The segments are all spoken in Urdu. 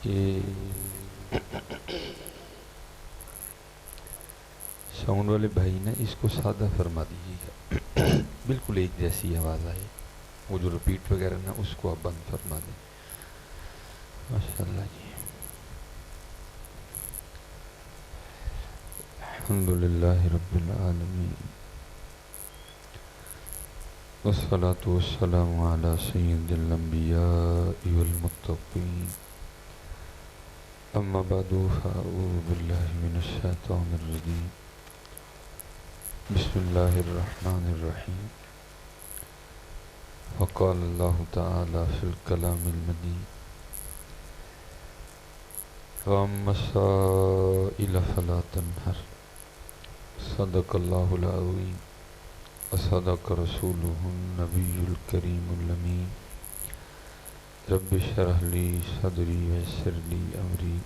کہ ساؤنڈ والے بھائی نے اس کو سادہ فرما دیجیے گا، بالکل ایک جیسی آواز آئے، وہ جو رپیٹ وغیرہ نا اس کو آپ بند فرما دیں. ماشاء اللہ جی. الحمد للہ رب العالمین والصلاة والسلام علی سید الانبیاء والمتقین. اما بعد فاعوذ باللہ من الشیطان الرجیم. بسم اللہ الرحمن الرحیم. وقال اللہ تعالی فی الکلام المجید وَأَمَّا السَّائِلَ فَلَا تَنْهَرْ. صدق اللہ العظیم وصدق رسولہ النبی الکریم الامین. رب اشرح لی صدری ویسر لی امری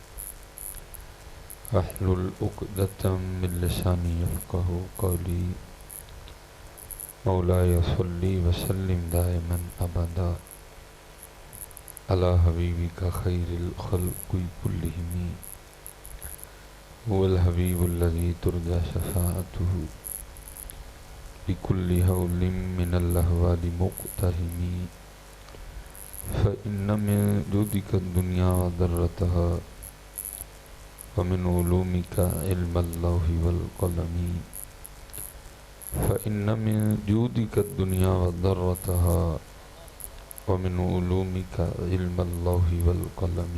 واحلل عقدۃ من لسانی یفقہوا قولی. مولاي صلی وسلم دائما ابدا علی حبیبک خیر الخلق کلہم. هو الحبیب الذی ترجى شفاعته بكل هول من الأهوال مقتحم. فإن من جودك الدنيا وضرتها ومن علومك علم اللوح والقلم. فإن من جودك الدنيا وضرتها ومن علومك علم اللوح والقلم.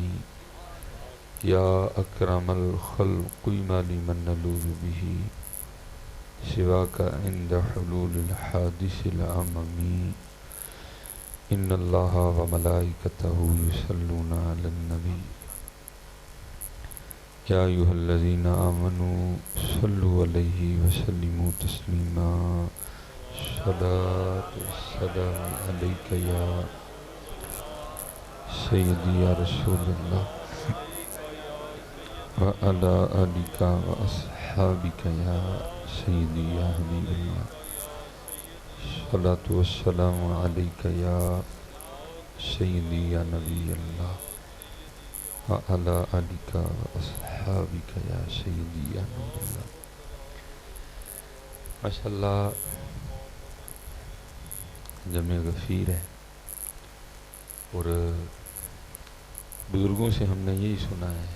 يا أكرم الخلق ما لمن نلوذ به سواك عند حلول الحادث العمم. ان اللہ وملائکتہ یصلون علی النبی یا ایھا الذین آمنوا صلوا علیہ وسلموا تسلیما. صلاۃ والسلام علیک یا سیدی یا رسول اللہ وعلی آلک واصحابک یا سیدی یا حبیب اللہ. صلاۃ والسلام علیک یا سیدی یا نبی اللہ وعلی آلک واصحابک یا سیدی یا نور اللہ. ماشاءاللہ جمع غفیر ہے، اور بزرگوں سے ہم نے یہی سنا ہے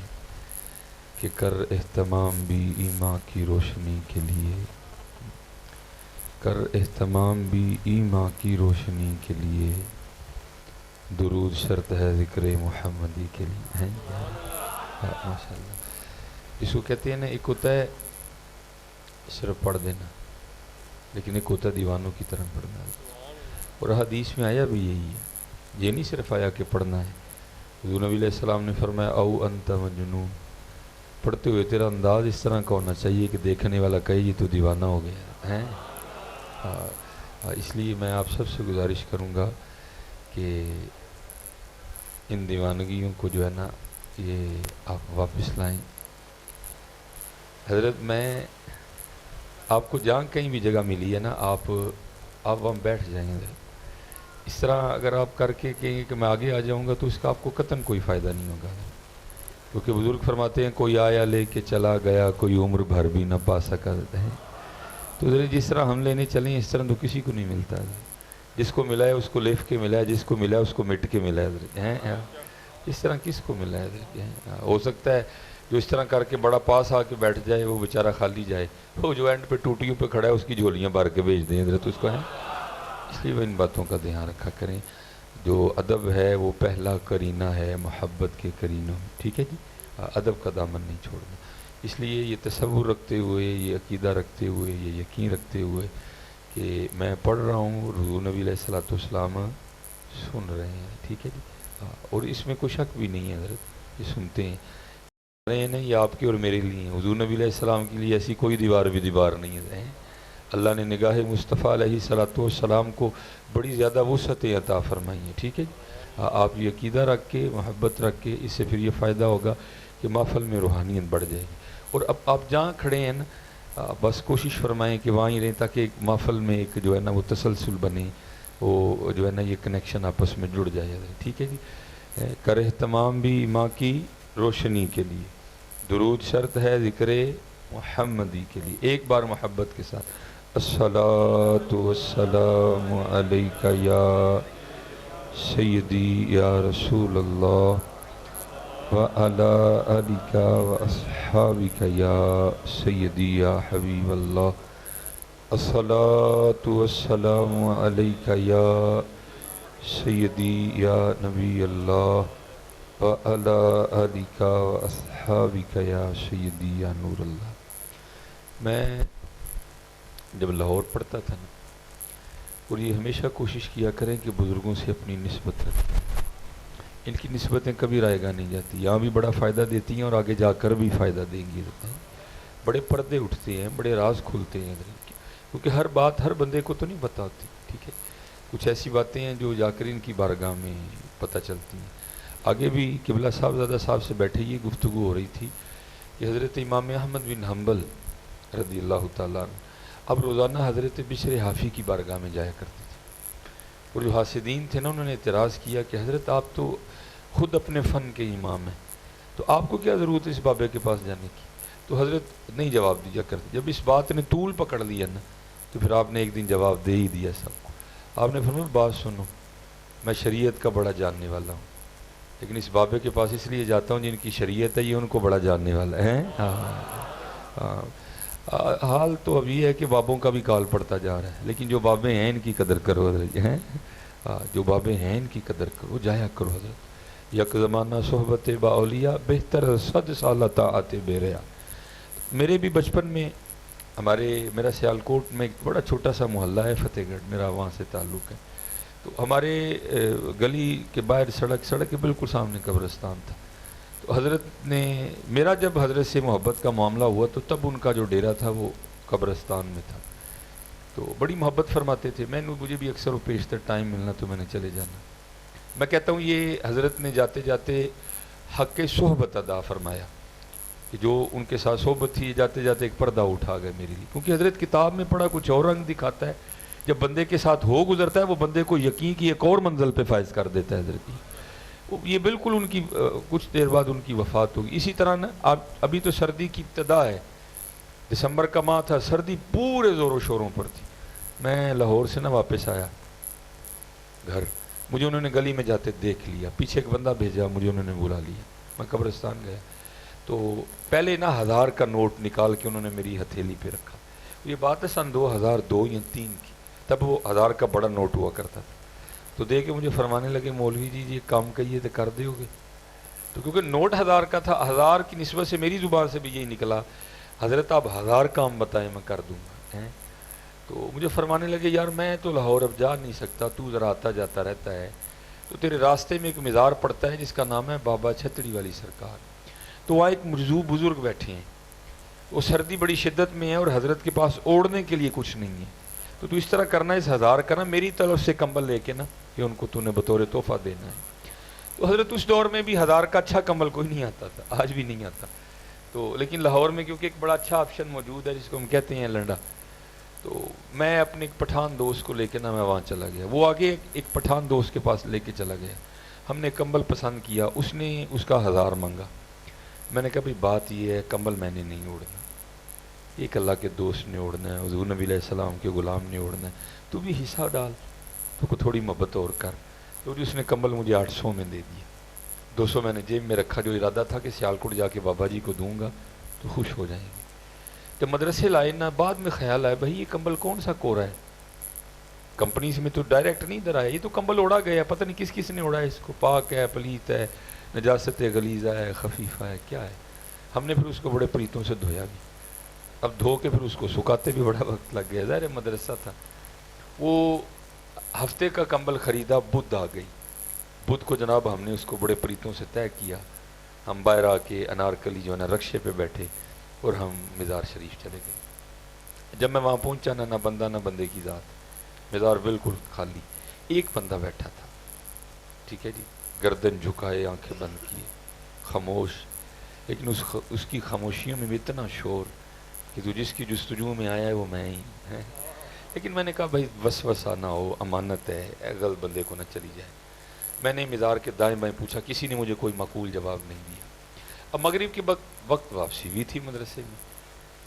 کہ کر اہتمام بھی ایمان کی روشنی کے لیے، کر اہتمام بھی ایمان کی روشنی کے لیے، درود شرط ہے ذکر محمدی کے لیے. ماشاءاللہ اس کو کہتے ہیں نا، ایک ہوتا ہے صرف پڑھ دینا، لیکن ایک ہوتا ہے دیوانوں کی طرح پڑھنا. اور حدیث میں آیا بھی یہی ہے، یہ نہیں صرف آیا کہ پڑھنا ہے. حضور نبی علیہ السلام نے فرمایا او انت مجنون، پڑھتے ہوئے تیرا انداز اس طرح کا ہونا چاہیے کہ دیکھنے والا کہے یہ تو دیوانہ ہو گیا ہے. اس لیے میں آپ سب سے گزارش کروں گا کہ ان دیوانگیوں کو جو ہے نا یہ آپ واپس لائیں. حضرت میں آپ کو جہاں کہیں بھی جگہ ملی ہے نا، آپ وہاں بیٹھ جائیں گے. اس طرح اگر آپ کر کے کہیں کہ میں آگے آ جاؤں گا تو اس کا آپ کو قطعاً کوئی فائدہ نہیں ہوگا، کیونکہ بزرگ فرماتے ہیں کوئی آیا لے کے چلا گیا، کوئی عمر بھر بھی نہ پا سکا ہے. تو جس طرح ہم لینے چلیں اس طرح تو کسی کو نہیں ملتا. جس کو ملا ہے اس کو لکھ کے ملا ہے، جس کو ملا ہے اس کو مٹ کے ملا ہے. اس طرح کس کو ملا ہے؟ ہو سکتا ہے جو اس طرح کر کے بڑا پاس آ کے بیٹھ جائے وہ بیچارہ خالی جائے، وہ جو اینڈ پہ ٹوٹیوں پہ کھڑا ہے اس کی جھولیاں بھر کے بھیج دیں حضرت اس کو ہے. اس لیے وہ ان باتوں کا دھیان رکھا کریں. جو ادب ہے وہ پہلا کرینہ ہے محبت کے کرینوں میں، ٹھیک ہے جی. ادب کا دامن نہیں چھوڑنا. اس لیے یہ تصور رکھتے ہوئے، یہ عقیدہ رکھتے ہوئے، یہ یقین رکھتے ہوئے کہ میں پڑھ رہا ہوں، حضور نبی علیہ الصلوۃ والسلام سن رہے ہیں، ٹھیک ہے جی. اور اس میں کوئی شک بھی نہیں ہے حضرت، یہ سنتے ہیں رہے ہیں. یہ آپ کے اور میرے لیے ہیں. حضور نبی علیہ السلام کے لیے ایسی کوئی دیوار بھی دیوار نہیں ہے. اللہ نے نگاہ مصطفیٰ علیہ الصلوۃ والسلام کو بڑی زیادہ وسعت عطا فرمائی ہے، ٹھیک ہے جی. آپ یہ عقیدہ رکھ کے، محبت رکھ کے، اس سے پھر یہ فائدہ ہوگا کہ محفل میں روحانیت بڑھ جائے گی. اور اب آپ جہاں کھڑے ہیں نا، بس کوشش فرمائیں کہ وہاں ہی رہیں تاکہ ایک محفل میں ایک جو ہے نا وہ تسلسل بنے، وہ جو ہے نا یہ کنیکشن آپس میں جڑ جائے، ٹھیک ہے جی. کر اہتمام بھی ماں کی روشنی کے لیے، درود شرط ہے ذکر محمدی کے لیے. ایک بار محبت کے ساتھ الصلاۃ والسلام علیک یا سیدی یا رسول اللہ وعلی آلک واصحابک یا سیدی یا حبیب اللہ. الصلاۃ والسلام علیک یا سیدی یا نبی اللہ وعلی آلک واصحابک یا سیدی یا نور اللہ. میں جب لاہور پڑھتا تھا نا، اور یہ ہمیشہ کوشش کیا کریں کہ بزرگوں سے اپنی نسبت رکھیں. ان کی نسبتیں کبھی رائے گاہ نہیں جاتی، یہاں بھی بڑا فائدہ دیتی ہیں اور آگے جا کر بھی فائدہ دیں گی. بڑے پردے اٹھتے ہیں، بڑے راز کھلتے ہیں، کیونکہ ہر بات ہر بندے کو تو نہیں پتہ ہوتی. ٹھیک ہے، کچھ ایسی باتیں ہیں جو جا کر ان کی بارگاہ میں پتہ چلتی ہیں. آگے بھی قبلہ صاحب زادہ صاحب سے بیٹھے یہ گفتگو ہو رہی تھی کہ حضرت امام احمد بن حنبل رضی اللہ تعالیٰ عنہ اب روزانہ حضرت بشر حافی کی بارگاہ میں جایا کرتے تھے. اور جو حاسدین تھے نا، انہوں نے اعتراض کیا کہ حضرت آپ تو خود اپنے فن کے امام ہیں، تو آپ کو کیا ضرورت ہے اس بابے کے پاس جانے کی. تو حضرت نہیں جواب دیا کرتے. جب اس بات نے طول پکڑ لیا نا، تو پھر آپ نے ایک دن جواب دے ہی دیا سب کو. آپ نے فرمایا بات سنو، میں شریعت کا بڑا جاننے والا ہوں، لیکن اس بابے کے پاس اس لیے جاتا ہوں جن کی شریعت ہے یہ ان کو بڑا جاننے والا ہے. حال تو اب یہ ہے کہ بابوں کا بھی کال پڑتا جا رہا ہے، لیکن جو بابے ہیں ان کی قدر کرو ہیں. جو بابے ہیں ان کی قدر کرو، جایا کرو. حضرت یک زمانہ صحبت با اولیاء بہتر 100 سالہ طاعت بے ریا. میرے بھی بچپن میں میرا سیالکوٹ میں ایک بڑا چھوٹا سا محلہ ہے فتح گڑھ، میرا وہاں سے تعلق ہے. تو ہمارے گلی کے باہر سڑک کے بالکل سامنے قبرستان تھا. تو حضرت نے میرا جب حضرت سے محبت کا معاملہ ہوا تو تب ان کا جو ڈیرا تھا وہ قبرستان میں تھا. تو بڑی محبت فرماتے تھے. مجھے بھی اکثر و پیشتر ٹائم ملنا تو میں نے چلے جانا. میں کہتا ہوں یہ حضرت نے جاتے جاتے حق صحبت ادا فرمایا کہ جو ان کے ساتھ صحبت تھی، جاتے جاتے ایک پردہ اٹھا گئے میرے لیے. کیونکہ حضرت کتاب میں پڑھا کچھ اور رنگ دکھاتا ہے، جب بندے کے ساتھ ہو گزرتا ہے وہ بندے کو یقین کی ایک اور منزل پہ فائز کر دیتا ہے. حضرت یہ بالکل ان کی کچھ دیر بعد ان کی وفات ہوگی. اسی طرح نا ابھی تو سردی کی ابتدا ہے، دسمبر کا ماہ تھا، سردی پورے زور و شوروں پر تھی. میں لاہور سے نا واپس آیا گھر، مجھے انہوں نے گلی میں جاتے دیکھ لیا، پیچھے ایک بندہ بھیجا، مجھے انہوں نے بلا لیا. میں قبرستان گیا تو پہلے نا 1000 کا نوٹ نکال کے انہوں نے میری ہتھیلی پہ رکھا. یہ بات ہے سن 2002 یا 3 کی، تب وہ 1000 کا بڑا نوٹ ہوا کرتا تھا. تو دے کے مجھے فرمانے لگے مولوی جی یہ کام کہیے تو کر دے گے. تو کیونکہ نوٹ 1000 کا تھا، 1000 کی نسبت سے میری زبان سے بھی یہی نکلا حضرت آپ 1000 کام بتائیں میں کر دوں گا. تو مجھے فرمانے لگے یار میں تو لاہور اب جا نہیں سکتا، تو ذرا آتا جاتا رہتا ہے، تو تیرے راستے میں ایک مزار پڑتا ہے جس کا نام ہے بابا چھتڑی والی سرکار. تو وہاں ایک مرزو بزرگ بیٹھے ہیں، وہ سردی بڑی شدت میں ہے اور حضرت کے پاس اوڑھنے کے لیے کچھ نہیں ہے. تو اس طرح کرنا، اس 1000 کا نا میری طرف سے کمبل لے کے نا کہ ان کو تو نے بطور تحفہ دینا ہے. تو حضرت اس دور میں بھی 1000 کا اچھا کمبل کوئی نہیں آتا تھا، آج بھی نہیں آتا. تو لیکن لاہور میں کیونکہ ایک بڑا اچھا آپشن موجود ہے جس کو ہم کہتے ہیں لنڈا، تو میں اپنے ایک پٹھان دوست کو لے کے نا میں وہاں چلا گیا. وہ آگے ایک پٹھان دوست کے پاس لے کے چلا گیا. ہم نے کمبل پسند کیا، اس نے اس کا 1000 مانگا. میں نے کہا بھائی بات یہ ہے کمبل میں نے نہیں اوڑھنا، ایک اللہ کے دوست نے اوڑھنا ہے، حضور نبی علیہ السلام کے غلام نے اوڑھنا ہے، تو بھی حصہ ڈال، تو کو تھوڑی محبت اور کر. تو اس نے کمبل مجھے 800 میں دے دیا. 200 میں نے جیب میں رکھا، جو ارادہ تھا کہ سیالکوٹ جا کے بابا جی کو دوں گا تو خوش ہو جائیں گے. جب مدرسے لائے نا بعد میں خیال آیا بھائی یہ کمبل کون سا کوڑا ہے، کمپنی سے میں تو ڈائریکٹ نہیں درایا، یہ تو کمبل اوڑا گیا، پتہ نہیں کس کس نے اوڑا ہے اس کو، پاک ہے، پلیت ہے، نجاست غلیظہ ہے، خفیفہ ہے، کیا ہے. ہم نے پھر اس کو بڑے پریتوں سے دھویا بھی، اب دھو کے پھر اس کو سکھاتے بھی بڑا وقت لگ گیا، ظاہر مدرسہ تھا. وہ ہفتے کا کمبل خریدا، بدھ آ گئی. بدھ کو جناب ہم نے اس کو بڑے پریتوں سے طے کیا. ہم باہر آ کے انارکلی جو ہے نا رکشے پہ بیٹھے اور ہم مزار شریف چلے گئے. جب میں وہاں پہنچا نہ بندہ نہ بندے کی ذات، مزار بالکل خالی، ایک بندہ بیٹھا تھا. ٹھیک ہے جی، گردن جھکائے، آنکھیں بند کیے، خاموش. لیکن اس کی خاموشیوں میں بھی اتنا شور کہ تو جس کی جستجو میں آیا ہے وہ میں ہی ہے. لیکن میں نے کہا بھائی وسوسہ نہ ہو، امانت ہے، غلط بندے کو نہ چلی جائے. میں نے مزار کے دائیں بائیں پوچھا، کسی نے مجھے کوئی معقول جواب نہیں دیا۔ اب مغرب کے وقت واپسی بھی تھی مدرسے میں،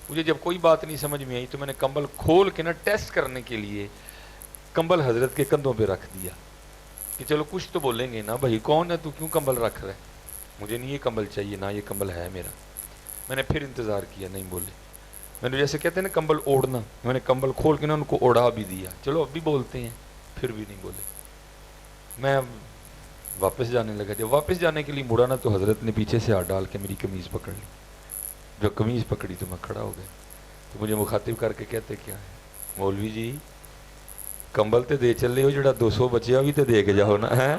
مجھے جب کوئی بات نہیں سمجھ میں آئی تو میں نے کمبل کھول کے نا ٹیسٹ کرنے کے لیے کمبل حضرت کے کندھوں پہ رکھ دیا کہ چلو کچھ تو بولیں گے نا، بھائی کون ہے تو، کیوں کمبل رکھ رہا ہے، مجھے نہیں یہ کمبل چاہیے، نہ یہ کمبل ہے میرا۔ میں نے پھر انتظار کیا، نہیں بولے۔ میں نے جیسے کہتے ہیں نا کمبل اوڑھنا، میں نے کمبل کھول کے نا ان کو اوڑھا بھی دیا، چلو اب بھی بولتے ہیں، پھر بھی نہیں بولے۔ میں اب واپس جانے لگا، جب واپس جانے کے لیے مڑا نا تو حضرت نے پیچھے سے ہاتھ ڈال کے میری قمیض پکڑ لی۔ جب قمیض پکڑی تو میں کھڑا ہو گیا، تو مجھے مخاطب کر کے کہتے کیا ہے، مولوی جی کمبل تے دے چلے ہو، جڑا 200 بچیا بھی تے دے کے جاؤ نا ہے۔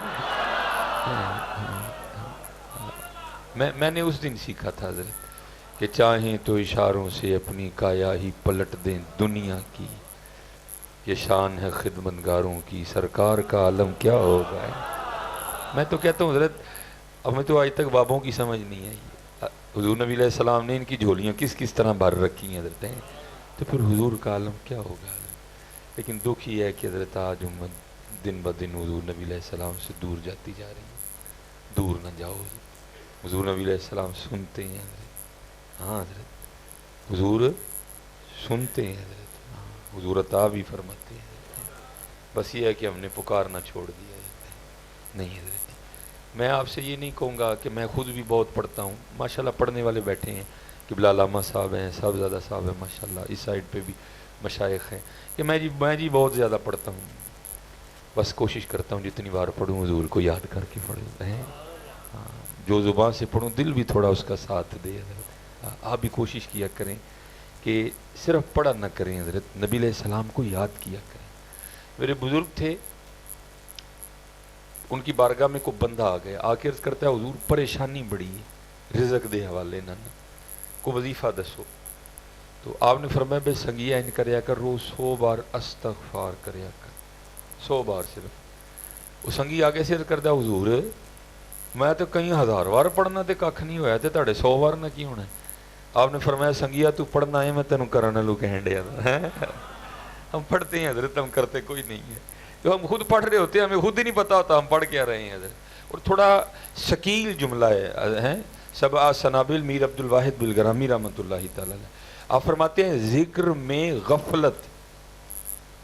میں نے اس دن سیکھا تھا حضرت کہ چاہیں تو اشاروں سے اپنی کایا ہی پلٹ دیں دنیا کی، یہ شان ہے خدمتگاروں کی، سرکار کا عالم کیا ہوگا۔ میں تو کہتا ہوں حضرت ہمیں تو آج تک بابوں کی سمجھ نہیں آئی، حضور نبی علیہ السلام نے ان کی جھولیاں کس کس طرح بھر رکھی ہیں حضرت ہیں، تو پھر حضور کا عالم کیا ہوگا حضرت۔ لیکن دکھ یہ ہے کہ حضرت آج امت دن بدن حضور نبی علیہ السلام سے دور جاتی جا رہی ہے۔ دور نہ جاؤ حضور نبی علیہ السلام سنتے ہیں حضرت، ہاں حضرت حضور سنتے ہیں حضرت، حضور عطا بھی فرماتے ہیں حضرت۔ بس یہ ہے کہ ہم نے پکارنا چھوڑ دیا حضرت۔ نہیں حضرت میں آپ سے یہ نہیں کہوں گا کہ میں خود بھی بہت پڑھتا ہوں، ماشاءاللہ پڑھنے والے بیٹھے ہیں، قبلہ علامہ صاحب ہیں، صاحبزادہ صاحب ہیں ماشاءاللہ، اس سائڈ پہ بھی مشائخ ہیں، کہ میں جی بہت زیادہ پڑھتا ہوں، بس کوشش کرتا ہوں جتنی بار پڑھوں حضور کو یاد کر کے پڑھوں، جو زبان سے پڑھوں دل بھی تھوڑا اس کا ساتھ دے حضرت۔ آپ بھی کوشش کیا کریں کہ صرف پڑھا نہ کریں حضرت، نبی علیہ السلام کو یاد کیا کریں۔ میرے بزرگ تھے، ان کی بارگاہ میں کوئی بندہ آ گیا، آ کے عرض کرتا ہے حضور پریشانی بڑی ہے، رزق دے حوالے نہ کو وظیفہ دسو۔ تو آپ نے فرمایا بے سنگیا ان کریا کر، روز 100 بار استغفار کریا کر، 100 بار صرف۔ وہ سنگی آگے سے عرض کرتا ہے حضور میں تو کئی 1000 بار پڑھنا تے کھ نہیں ہویا تے تاڑے 100 بار نہ کی ہونا ہے۔ آپ نے فرمایا سنگیا تو پڑھنا ہے، میں تینوں کرنا لو کہن ڈیا۔ ہم پڑھتے ہیں حضرت، ہم کرتے کوئی نہیں ہے، جو ہم خود پڑھ رہے ہوتے ہیں ہمیں خود ہی نہیں پتا ہوتا ہم پڑھ کیا رہے ہیں حضرت۔ اور تھوڑا شکیل جملہ ہے، سبع سنابل میر عبد الواحد بالگرامی رحمۃ اللہ تعالی علیہ، آپ فرماتے ہیں ذکر میں غفلت،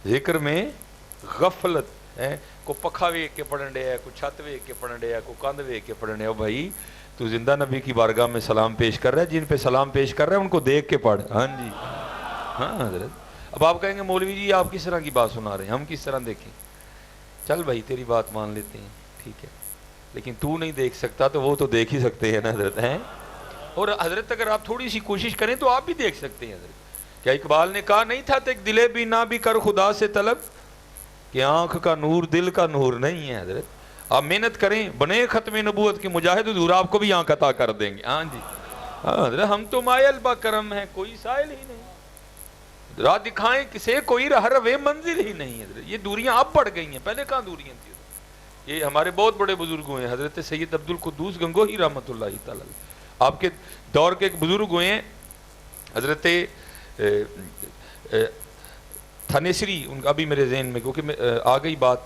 ذکر میں غفلت ہے، کو پکھا ویک کے پڑھن ڈیا ہے، کو چھت ویک کے پڑھن ڈیا ہے، کو کندھ ویک کے پڑھن ڈیا ہے۔ بھائی تو زندہ نبی کی بارگاہ میں سلام پیش کر رہا ہے، جن پہ سلام پیش کر رہا ہے ان کو دیکھ کے پڑھ۔ ہاں جی ہاں حضرت۔ اب آپ کہیں گے مولوی جی آپ کس طرح کی بات سنا رہے ہیں، ہم کس طرح دیکھیں؟ چل بھائی تیری بات مان لیتے ہیں، ٹھیک ہے، لیکن تو نہیں دیکھ سکتا تو وہ تو دیکھ ہی سکتے ہیں نا حضرت ہیں۔ اور حضرت اگر آپ تھوڑی سی کوشش کریں تو آپ بھی دیکھ سکتے ہیں حضرت۔ کیا اقبال نے کہا نہیں تھا تک دلے بھی نہ بھی کر خدا سے طلب، کہ آنکھ کا نور دل کا نور نہیں ہے حضرت۔ آپ محنت کریں، بنے ختم نبوت کے مجاہد، حضور آپ کو بھی آنکھ عطا کر دیں گے۔ ہاں جی ہاں حضرت، ہم تو مائل با کرم ہیں، کوئی سائل ہی نہیں، راہ دکھائیں کسے کوئی راہ روے منزل ہی نہیں حضرت۔ یہ دوریاں اب بڑھ گئی ہیں، پہلے کہاں دوریاں تھیں حضرت۔ یہ ہمارے بہت بڑے بزرگ ہوئے ہیں، حضرت سید عبد القدوس گنگوہی رحمۃ اللہ تعالی آپ کے دور کے ایک بزرگ ہوئے ہیں، حضرت تھانیسری، ان کا ابھی میرے ذہن میں کیونکہ آ گئی بات،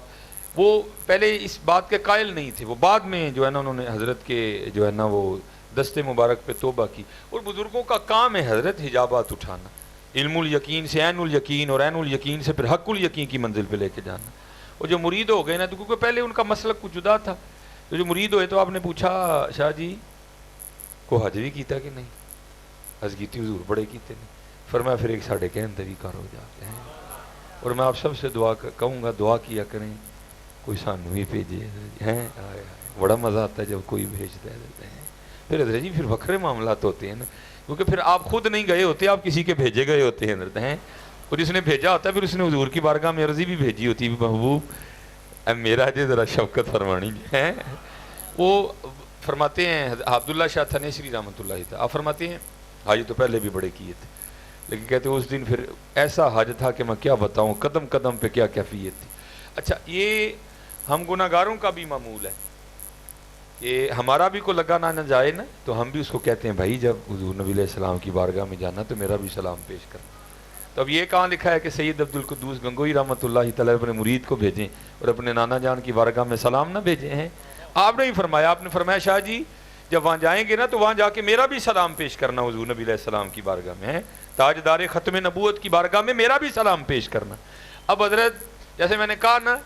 وہ پہلے اس بات کے قائل نہیں تھے، وہ بعد میں جو ہے نا انہوں نے حضرت کے جو ہے نا وہ دست مبارک پہ توبہ کی۔ اور بزرگوں کا کام ہے حضرت حجابات اٹھانا، علم الیقین سے عین الیقین، اور عین الیقین سے پھر حق الیقین کی منزل پہ لے کے جانا۔ اور جو مرید ہو گئے نا، تو کیونکہ پہلے ان کا مسلک کچھ جدا تھا، تو جو مرید ہوئے تو آپ نے پوچھا شاہ جی کو حج بھی کیتا کہ نہیں؟ حج کیتی حضور، بڑے کیتے نہیں۔ فرمایا پھر ایک ساڑھے کے اندر ہی کار ہو جاتے ہیں۔ اور میں آپ سب سے دعا کہوں گا، دعا کیا کریں کوئی سانو ہی بھیجے ہیں، بڑا مزہ آتا ہے جب کوئی بھیجتا ہے۔ پھر حضرت جی پھر وکھرے معاملات ہوتے ہیں نا، کیونکہ پھر آپ خود نہیں گئے ہوتے، آپ کسی کے بھیجے گئے ہوتے ہیں حضرت ہیں، اور جس نے بھیجا ہوتا ہے پھر اس نے حضور کی بارگاہ میں عرضی بھی بھیجی ہوتی ہے، محبوب اے میرا جی ذرا شفقت فرمانی ہے۔ وہ فرماتے ہیں عبداللہ شاہ تھانیسری رحمۃ اللہ تعالی، آپ فرماتے ہیں حج تو پہلے بھی بڑے کیے تھے، لیکن کہتے ہیں اس دن پھر ایسا حج تھا کہ میں کیا بتاؤں، قدم قدم پہ کیا کیفیت تھی۔ اچھا یہ ہم گناہ گاروں کا بھی معمول ہے کہ ہمارا بھی کوئی لگا نہ جائے نا، تو ہم بھی اس کو کہتے ہیں بھائی جب حضور نبی علیہ السلام کی بارگاہ میں جانا تو میرا بھی سلام پیش کرنا۔ تو اب یہ کہاں لکھا ہے کہ سید عبدالقدوس گنگوئی رحمۃ اللہ تعالیٰ اپنے مرید کو بھیجیں اور اپنے نانا جان کی بارگاہ میں سلام نہ بھیجیں ہیں؟ آپ نے ہی فرمایا، آپ نے فرمایا شاہ جی جب وہاں جائیں گے نا تو وہاں جا کے میرا بھی سلام پیش کرنا حضور نبی علیہ السلام کی بارگاہ میں، تاجدار ختم نبوت کی بارگاہ میں میرا بھی سلام پیش کرنا۔ اب حضرت جیسے میں نے کہا نا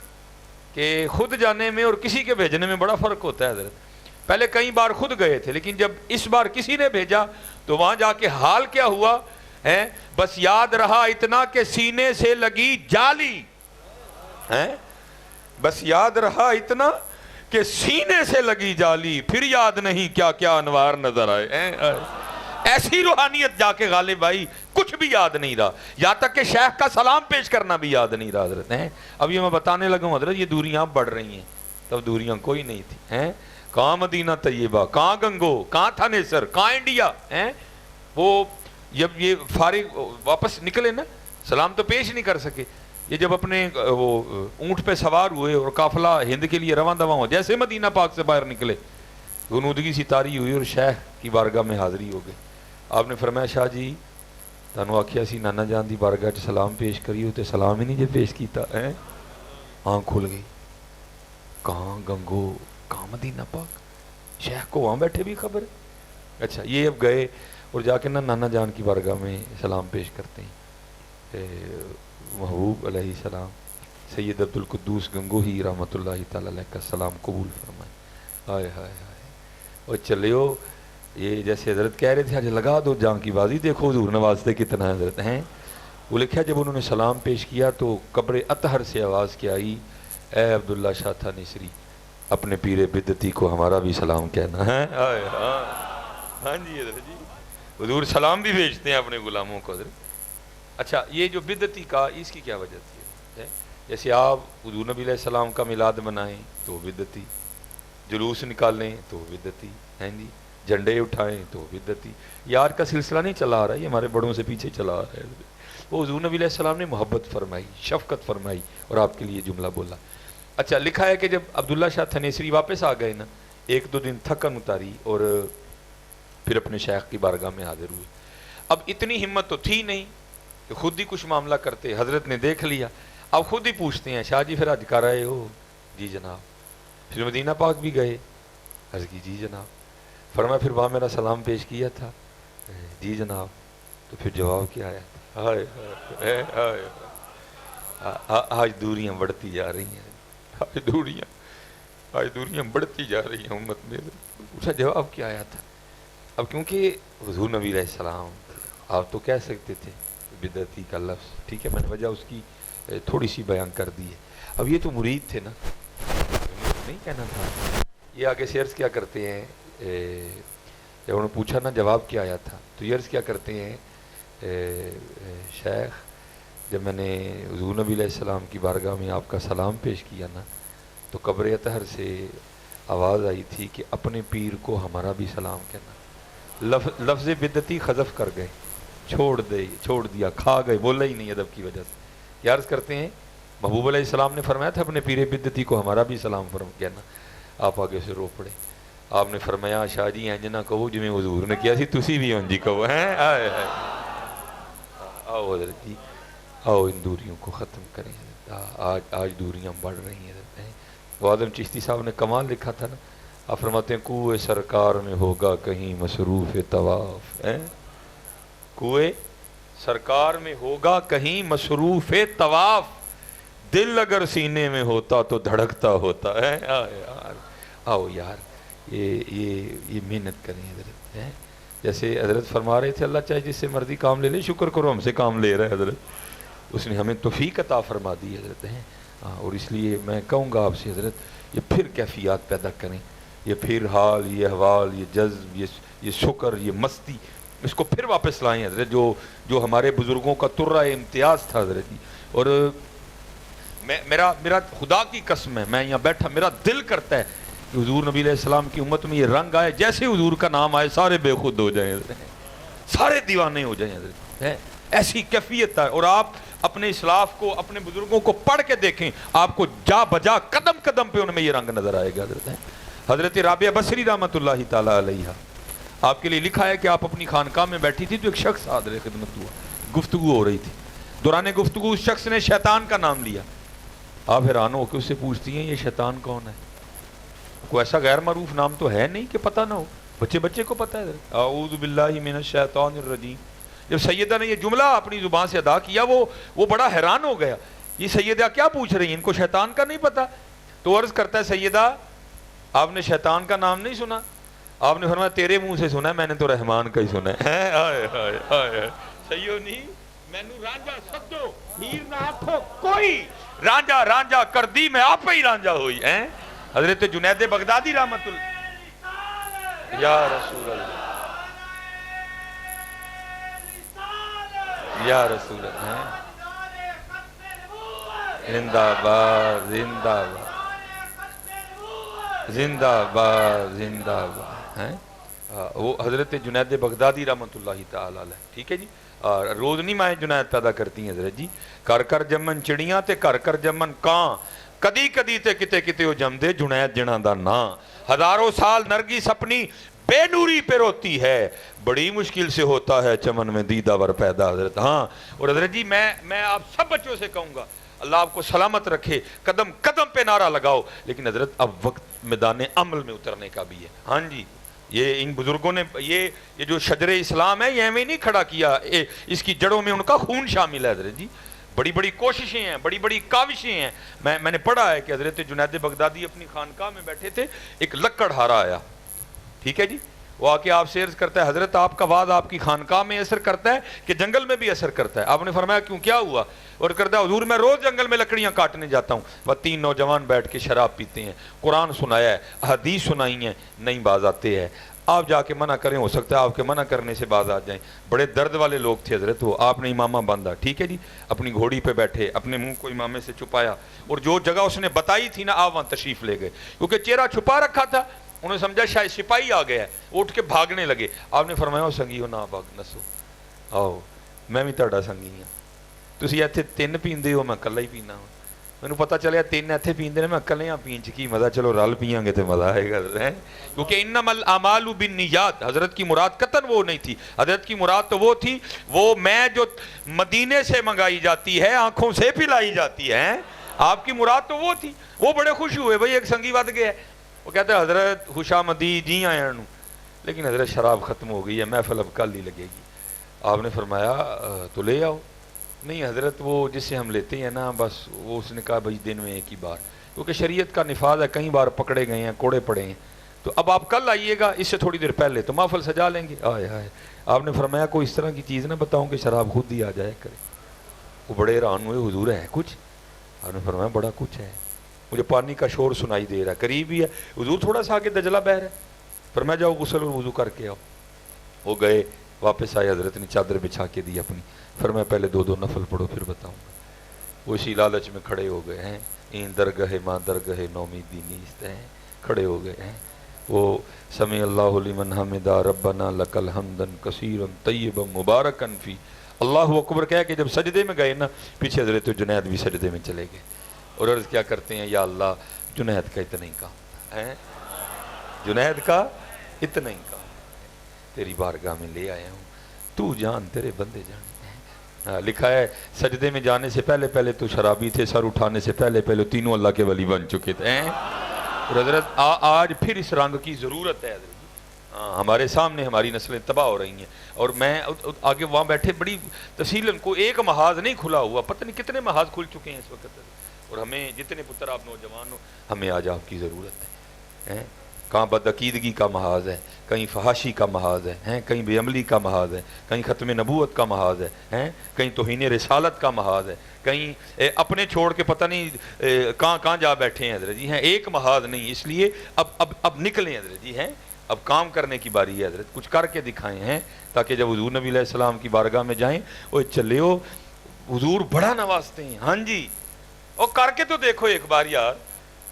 کہ خود جانے میں اور کسی کے بھیجنے میں بڑا فرق ہوتا ہے حضرت۔ پہلے کئی بار خود گئے تھے، لیکن جب اس بار کسی نے بھیجا تو وہاں جا کے حال کیا ہوا ہے، بس یاد رہا اتنا کہ سینے سے لگی جالی ہے، بس یاد رہا اتنا کہ سینے سے لگی جالی، پھر یاد نہیں کیا کیا انوار نظر آئے۔ ایسی روحانیت جا کے غالب آئی، کچھ بھی یاد نہیں رہا، یہاں تک کہ شیخ کا سلام پیش کرنا بھی یاد نہیں رہا حضرت۔ اب یہ میں بتانے لگا ہوں حضرت، یہ دوریاں بڑھ رہی ہیں، تب دوریاں کوئی نہیں تھی۔ کہاں مدینہ طیبہ، کہاں گنگو، کہاں تھا نیسر، کہاں انڈیا۔ وہ جب یہ فارغ واپس نکلے نا، سلام تو پیش نہیں کر سکے، یہ جب اپنے وہ اونٹ پہ سوار ہوئے اور قافلہ ہند کے لیے رواں دواں ہو، جیسے مدینہ پاک سے باہر نکلے غنودگی سی طاری ہوئی اور شیخ کی بارگاہ میں حاضری ہو گئی۔ آپ نے فرمایا شاہ جی تانوں آکھیا سی نانا جان دی بارگاہ چ سلام پیش کریو تے سلام ہی نہیں جے پیش کیتا۔ آنکھ کھل گئی، کہاں گنگو، کہاں مدینہ پاک، شیخ کو وہاں بیٹھے بھی خبر ہے۔ اچھا یہ اب گئے اور جا کے نانا جان کی بارگاہ میں سلام پیش کرتے ہیں۔ محبوب علیہ السلام سید عبدالقدوس گنگوہی رحمۃ اللہ تعالیٰ علیہ کا سلام قبول فرمائے۔ ہائے ہائے ہائے، اور چلیو یہ جیسے حضرت کہہ رہے تھے آج لگا دو جان کی بازی، دیکھو حضور نوازتے کتنا حضرت ہیں۔ وہ لکھا جب انہوں نے سلام پیش کیا تو قبر اطہر سے آواز کیا آئی، اے عبداللہ شاہ تھا نصری اپنے پیر بدتی کو ہمارا بھی سلام کہنا ہے۔ ہاں جی حضرت جی، حضور سلام بھی بھیجتے ہیں اپنے غلاموں کو حضرت۔ اچھا یہ جو بدتی کا اس کی کیا وجہ تھی؟ جیسے آپ حضور نبی علیہ السلام کا میلاد منائیں تو بدتی، جلوس نکالیں تو بدتی، ہیں جی جھنڈے اٹھائیں تو بدتی، یار کا سلسلہ نہیں چلا آ رہا ہے، یہ ہمارے بڑوں سے پیچھے چلا آ رہا ہے۔ وہ حضور نبی علیہ السلام نے محبت فرمائی، شفقت فرمائی اور آپ کے لیے جملہ بولا۔ اچھا لکھا ہے کہ جب عبداللہ شاہ تھنیسری واپس آ گئے نا، ایک دو دن تھکن اتاری اور پھر اپنے شیخ کی بارگاہ میں حاضر ہوئے۔ اب اتنی ہمت تو تھی نہیں کہ خود ہی کچھ معاملہ کرتے، حضرت نے دیکھ لیا، اب خود ہی پوچھتے ہیں شاہ جی پھر آج کر آئے ہو؟ جی جناب۔ پھر مدینہ پاک بھی گئے؟ عرض کی جی جناب۔ فرمایا پھر وہاں میرا سلام پیش کیا تھا؟ جی جناب۔ تو پھر جواب کیا آیا تھا؟ ہائے ہائے ہائے، آج دوریاں بڑھتی جا رہی ہیں، آج دوریاں بڑھتی جا رہی ہیں امت میں۔ پوچھا جواب کیا آیا تھا؟ اب کیونکہ حضور نبی علیہ السلام آپ تو کہہ سکتے تھے بدعتی کا لفظ، ٹھیک ہے میں نے وجہ اس کی تھوڑی سی بیان کر دی ہے۔ اب یہ تو مرید تھے نا، نہیں کہنا تھا۔ یہ آگے سے عرض کیا کرتے ہیں، جب انہوں نے پوچھا نا جواب کیا آیا تھا تو یہ عرض کیا کرتے ہیں، شیخ جب میں نے حضور نبی علیہ السلام کی بارگاہ میں آپ کا سلام پیش کیا نا تو قبر اطہر سے آواز آئی تھی کہ اپنے پیر کو ہمارا بھی سلام کہنا۔ لفظ بدعتی حذف کر گئے، چھوڑ دیا، کھا گئے، بولا ہی نہیں ادب کی وجہ سے۔ یہ عرض کرتے ہیں محبوب علیہ السلام نے فرمایا تھا اپنے پیر بدعتی کو ہمارا بھی سلام کہنا، آپ آگے سے رو پڑے۔ آپ نے فرمایا شاہ جی انج نہ کہو جویں حضور نے کیا سی تسی بھی انج کہو۔ آؤ حضرت جی، آؤ ان دوریوں کو ختم کریں۔ آج دوریاں بڑھ رہی ہیں۔ وہ آدم چشتی صاحب نے کمال لکھا تھا نا، آپ فرماتے ہیں کوئے سرکار میں ہوگا کہیں مصروف طواف، کوئے سرکار میں ہوگا کہیں مصروف طواف، دل اگر سینے میں ہوتا تو دھڑکتا ہوتا ہے۔ آؤ یار یہ محنت کریں حضرت۔ جیسے حضرت فرما رہے تھے اللہ چاہے جس سے مرضی کام لے لے، شکر کرو ہم سے کام لے رہا ہے حضرت، اس نے ہمیں توفیق عطا فرما دی حضرت۔ اور اس لیے میں کہوں گا آپ سے حضرت یہ پھر کیفیات پیدا کریں، یہ پھر حال، یہ احوال، یہ جذب، یہ شکر، یہ مستی، اس کو پھر واپس لائیں حضرت، جو ہمارے بزرگوں کا ترہ امتیاز تھا حضرت۔ اور میرا خدا کی قسم ہے، میں یہاں بیٹھا میرا دل کرتا ہے کہ حضور نبی علیہ السلام کی امت میں یہ رنگ آئے، جیسے حضور کا نام آئے سارے بے خود ہو جائیں حضرت، سارے دیوانے ہو جائیں حضرت، ایسی کیفیت ہے۔ اور آپ اپنے اسلاف کو، اپنے بزرگوں کو پڑھ کے دیکھیں، آپ کو جا بجا قدم قدم پہ ان میں یہ رنگ نظر آئے گا حضرت۔ حضرت رابعہ بصری رحمۃ اللہ تعالیٰ علیہ، آپ کے لیے لکھا ہے کہ آپ اپنی خانقاہ میں بیٹھی تھی تو ایک شخص حاضر خدمت ہوا، گفتگو ہو رہی تھی، دوران گفتگو اس شخص نے شیطان کا نام لیا. آپ حیران ہو کے اس سے پوچھتی ہیں یہ شیطان کون ہے؟ کوئی ایسا غیر معروف نام تو ہے نہیں کہ پتہ نہ ہو. بچے کو پتہ ہے. اعوذ باللہ من الشیطان الرجیم. جب سیدہ نے یہ جملہ اپنی زبان سے ادا کیا وہ بڑا حیران ہو گیا. یہ سیدہ کیا پوچھ رہی ہیں؟ ان کو شیطان کا نہیں پتا. تو عرض کرتا ہے سیدہ آپ نے شیطان کا نام نہیں سنا؟ آپ نے فرمایا تیرے منہ سے سنا ہے, میں نے تو رحمان کا ہی سنا ہے. سیو نہیں مینو رانجا سدو ہیر نہ آکھو کوئی, رانجا رانجا کر دی میں آپ ہی رانجا ہوئی. حضرت جنید بغدادی رحمت اللہ یا رسول اللہ یا رسول اللہ زندہ باد زندہ باد زندہ باد زندہ باد. وہ حضرت جنید بغدادی رحمت اللہ تعالی علیہ. ٹھیک ہے جی. روز نہیں مائیں جنید پیدا کرتی ہیں حضرت جی. کر کر جمن چڑیاں تے کر کر جمن کان, کدی کدی تے کتے کتے وہ جمدے جنید جنا دا نا. ہزاروں سال نرگس اپنی بے نوری پہ روتی ہے, بڑی مشکل سے ہوتا ہے چمن میں دیدہ ور پیدا. حضرت ہاں. اور حضرت جی میں آپ سب بچوں سے کہوں گا اللہ آپ کو سلامت رکھے, قدم قدم پہ نعرہ لگاؤ, لیکن حضرت اب وقت میدان عمل میں اترنے کا بھی ہے. ہاں جی. یہ ان بزرگوں نے یہ جو شجر اسلام ہے یہ ایویں نہیں کھڑا کیا, اس کی جڑوں میں ان کا خون شامل ہے. حضرت جی بڑی بڑی کوششیں ہیں, بڑی بڑی کاوشیں ہیں. میں نے پڑھا ہے کہ حضرت جنید بغدادی اپنی خانقاہ میں بیٹھے تھے, ایک لکڑ ہارا آیا. ٹھیک ہے جی. وہ آ کے آپ سے عرض کرتا ہے حضرت آپ کا وعد آپ کی خانقاہ میں اثر کرتا ہے کہ جنگل میں بھی اثر کرتا ہے؟ آپ نے فرمایا کیوں, کیا ہوا؟ اور کرتا ہے حضور میں روز جنگل میں لکڑیاں کاٹنے جاتا ہوں, وہ 3 نوجوان بیٹھ کے شراب پیتے ہیں, قرآن سنایا ہے, حدیث سنائی ہیں, نہیں باز آتے ہیں. آپ جا کے منع کریں, ہو سکتا ہے آپ کے منع کرنے سے باز آ جائیں. بڑے درد والے لوگ تھے حضرت وہ. آپ نے امامہ باندھا. ٹھیک ہے جی. اپنی گھوڑی پہ بیٹھے, اپنے منہ کو امامے سے چھپایا, اور جو جگہ اس نے بتائی تھی نا آپ وہاں تشریف لے گئے, کیونکہ چہرہ چھپا رکھا تھا. انہوں نے سمجھا شاید سپاہی آ گیا ہے, اٹھ کے بھاگنے لگے. آپ نے فرمایا سنگیو نہ بھاگ نسو, آؤ میں بھی تہاڈا سنگی ہاں. تسی ایتھے 3 پیندے ہو, میں کلا ہی پینا ہوں. مینوں پتہ چلیا 3 ایتھے پیندے نے, میں کلیاں پین چ کی مزہ, چلو رل پیاں گے تے مزہ آئے گا. کیونکہ انما الاعمال بالنیات, حضرت کی مراد قطن وہ نہیں تھی. حضرت کی مراد تو وہ تھی, وہ میں جو مدینے سے منگائی جاتی ہے, آنکھوں سے پلائی جاتی ہے. آپ کی مراد تو وہ تھی. وہ بڑے خوش ہوئے, بھائی ایک سنگی ود گیا. وہ کہتے ہیں حضرت خوشامدی جی آیا نو, لیکن حضرت شراب ختم ہو گئی ہے, محفل اب کل ہی لگے گی. آپ نے فرمایا تو لے آؤ. نہیں حضرت وہ جس سے ہم لیتے ہیں نا بس وہ, اس نے کہا بھائی دن میں ایک ہی بار, کیونکہ شریعت کا نفاذ ہے, کئی بار پکڑے گئے ہیں, کوڑے پڑے ہیں. تو اب آپ کل آئیے گا, اس سے تھوڑی دیر پہلے تو محفل سجا لیں گے. آئے ہائے. آپ نے فرمایا کوئی اس طرح کی چیز نہ بتاؤں کہ شراب خود ہی آ جائے کرے. وہ بڑے حیران ہوئے, حضور ہے کچھ؟ آپ نے فرمایا بڑا کچھ ہے, مجھے پانی کا شور سنائی دے رہا ہے, قریب ہی ہے. حضور تھوڑا سا آگے دجلہ بہہ رہا ہے. فرمایا جاؤ غسل اور وضو کر کے آؤ. وہ گئے, واپس آئے, حضرت نے چادر بچھا کے دی اپنی. فرمایا پہلے 2 نفل پڑھو پھر بتاؤں گا. وہ اسی لالچ میں کھڑے ہو گئے ہیں. این درگاہ ماں درگاہ نومیدی نیست ہیں, کھڑے ہو گئے ہیں. وہ سمع اللہ لمن حمدا ربنا لک الحمدا کثیرا طیبا مبارکا فی, اللہ اکبر کہہ کے جب سجدے میں گئے نا, پیچھے حضرت جنید بھی سجدے میں چلے گئے. اور عرض کیا کرتے ہیں, یا اللہ جنید کا اتنا ہی کام ہے, جنید کا اتنا ہی کام, تیری بارگاہ میں لے آیا ہوں, تو جان تیرے بندے جان. لکھا ہے سجدے میں جانے سے پہلے پہلے تو شرابی تھے, سر اٹھانے سے پہلے پہلے تینوں اللہ کے ولی بن چکے تھے. اور حضرت آج پھر اس رنگ کی ضرورت ہے. ہمارے سامنے ہماری نسلیں تباہ ہو رہی ہیں. اور میں آگے وہاں بیٹھے بڑی تفصیلاً کو ایک محاذ نہیں کھلا ہوا, پتہ نہیں کتنے محاذ کھل چکے ہیں اس وقت. اور ہمیں جتنے پتر آپ نوجوان ہو, ہمیں آج آپ کی ضرورت ہے. کہاں بدعقیدگی کا محاذ ہے, کہیں فحاشی کا محاذ ہے, کہیں بے عملی کا محاذ ہے, کہیں ختم نبوت کا محاذ ہے, کہیں توہین رسالت کا محاذ ہے, کہیں اپنے چھوڑ کے پتہ نہیں کہاں جا بیٹھے ہیں حضرت جی. ہیں ایک محاذ نہیں. اس لیے اب نکلیں حضرت جی. ہیں اب کام کرنے کی باری ہے حضرت, کچھ کر کے دکھائیں ہیں, تاکہ جب حضور نبی علیہ السلام کی بارگاہ میں جائیں وہ چلے ہو, حضور بڑا نوازتے ہیں. ہاں جی, اور کر کے تو دیکھو ایک بار یار.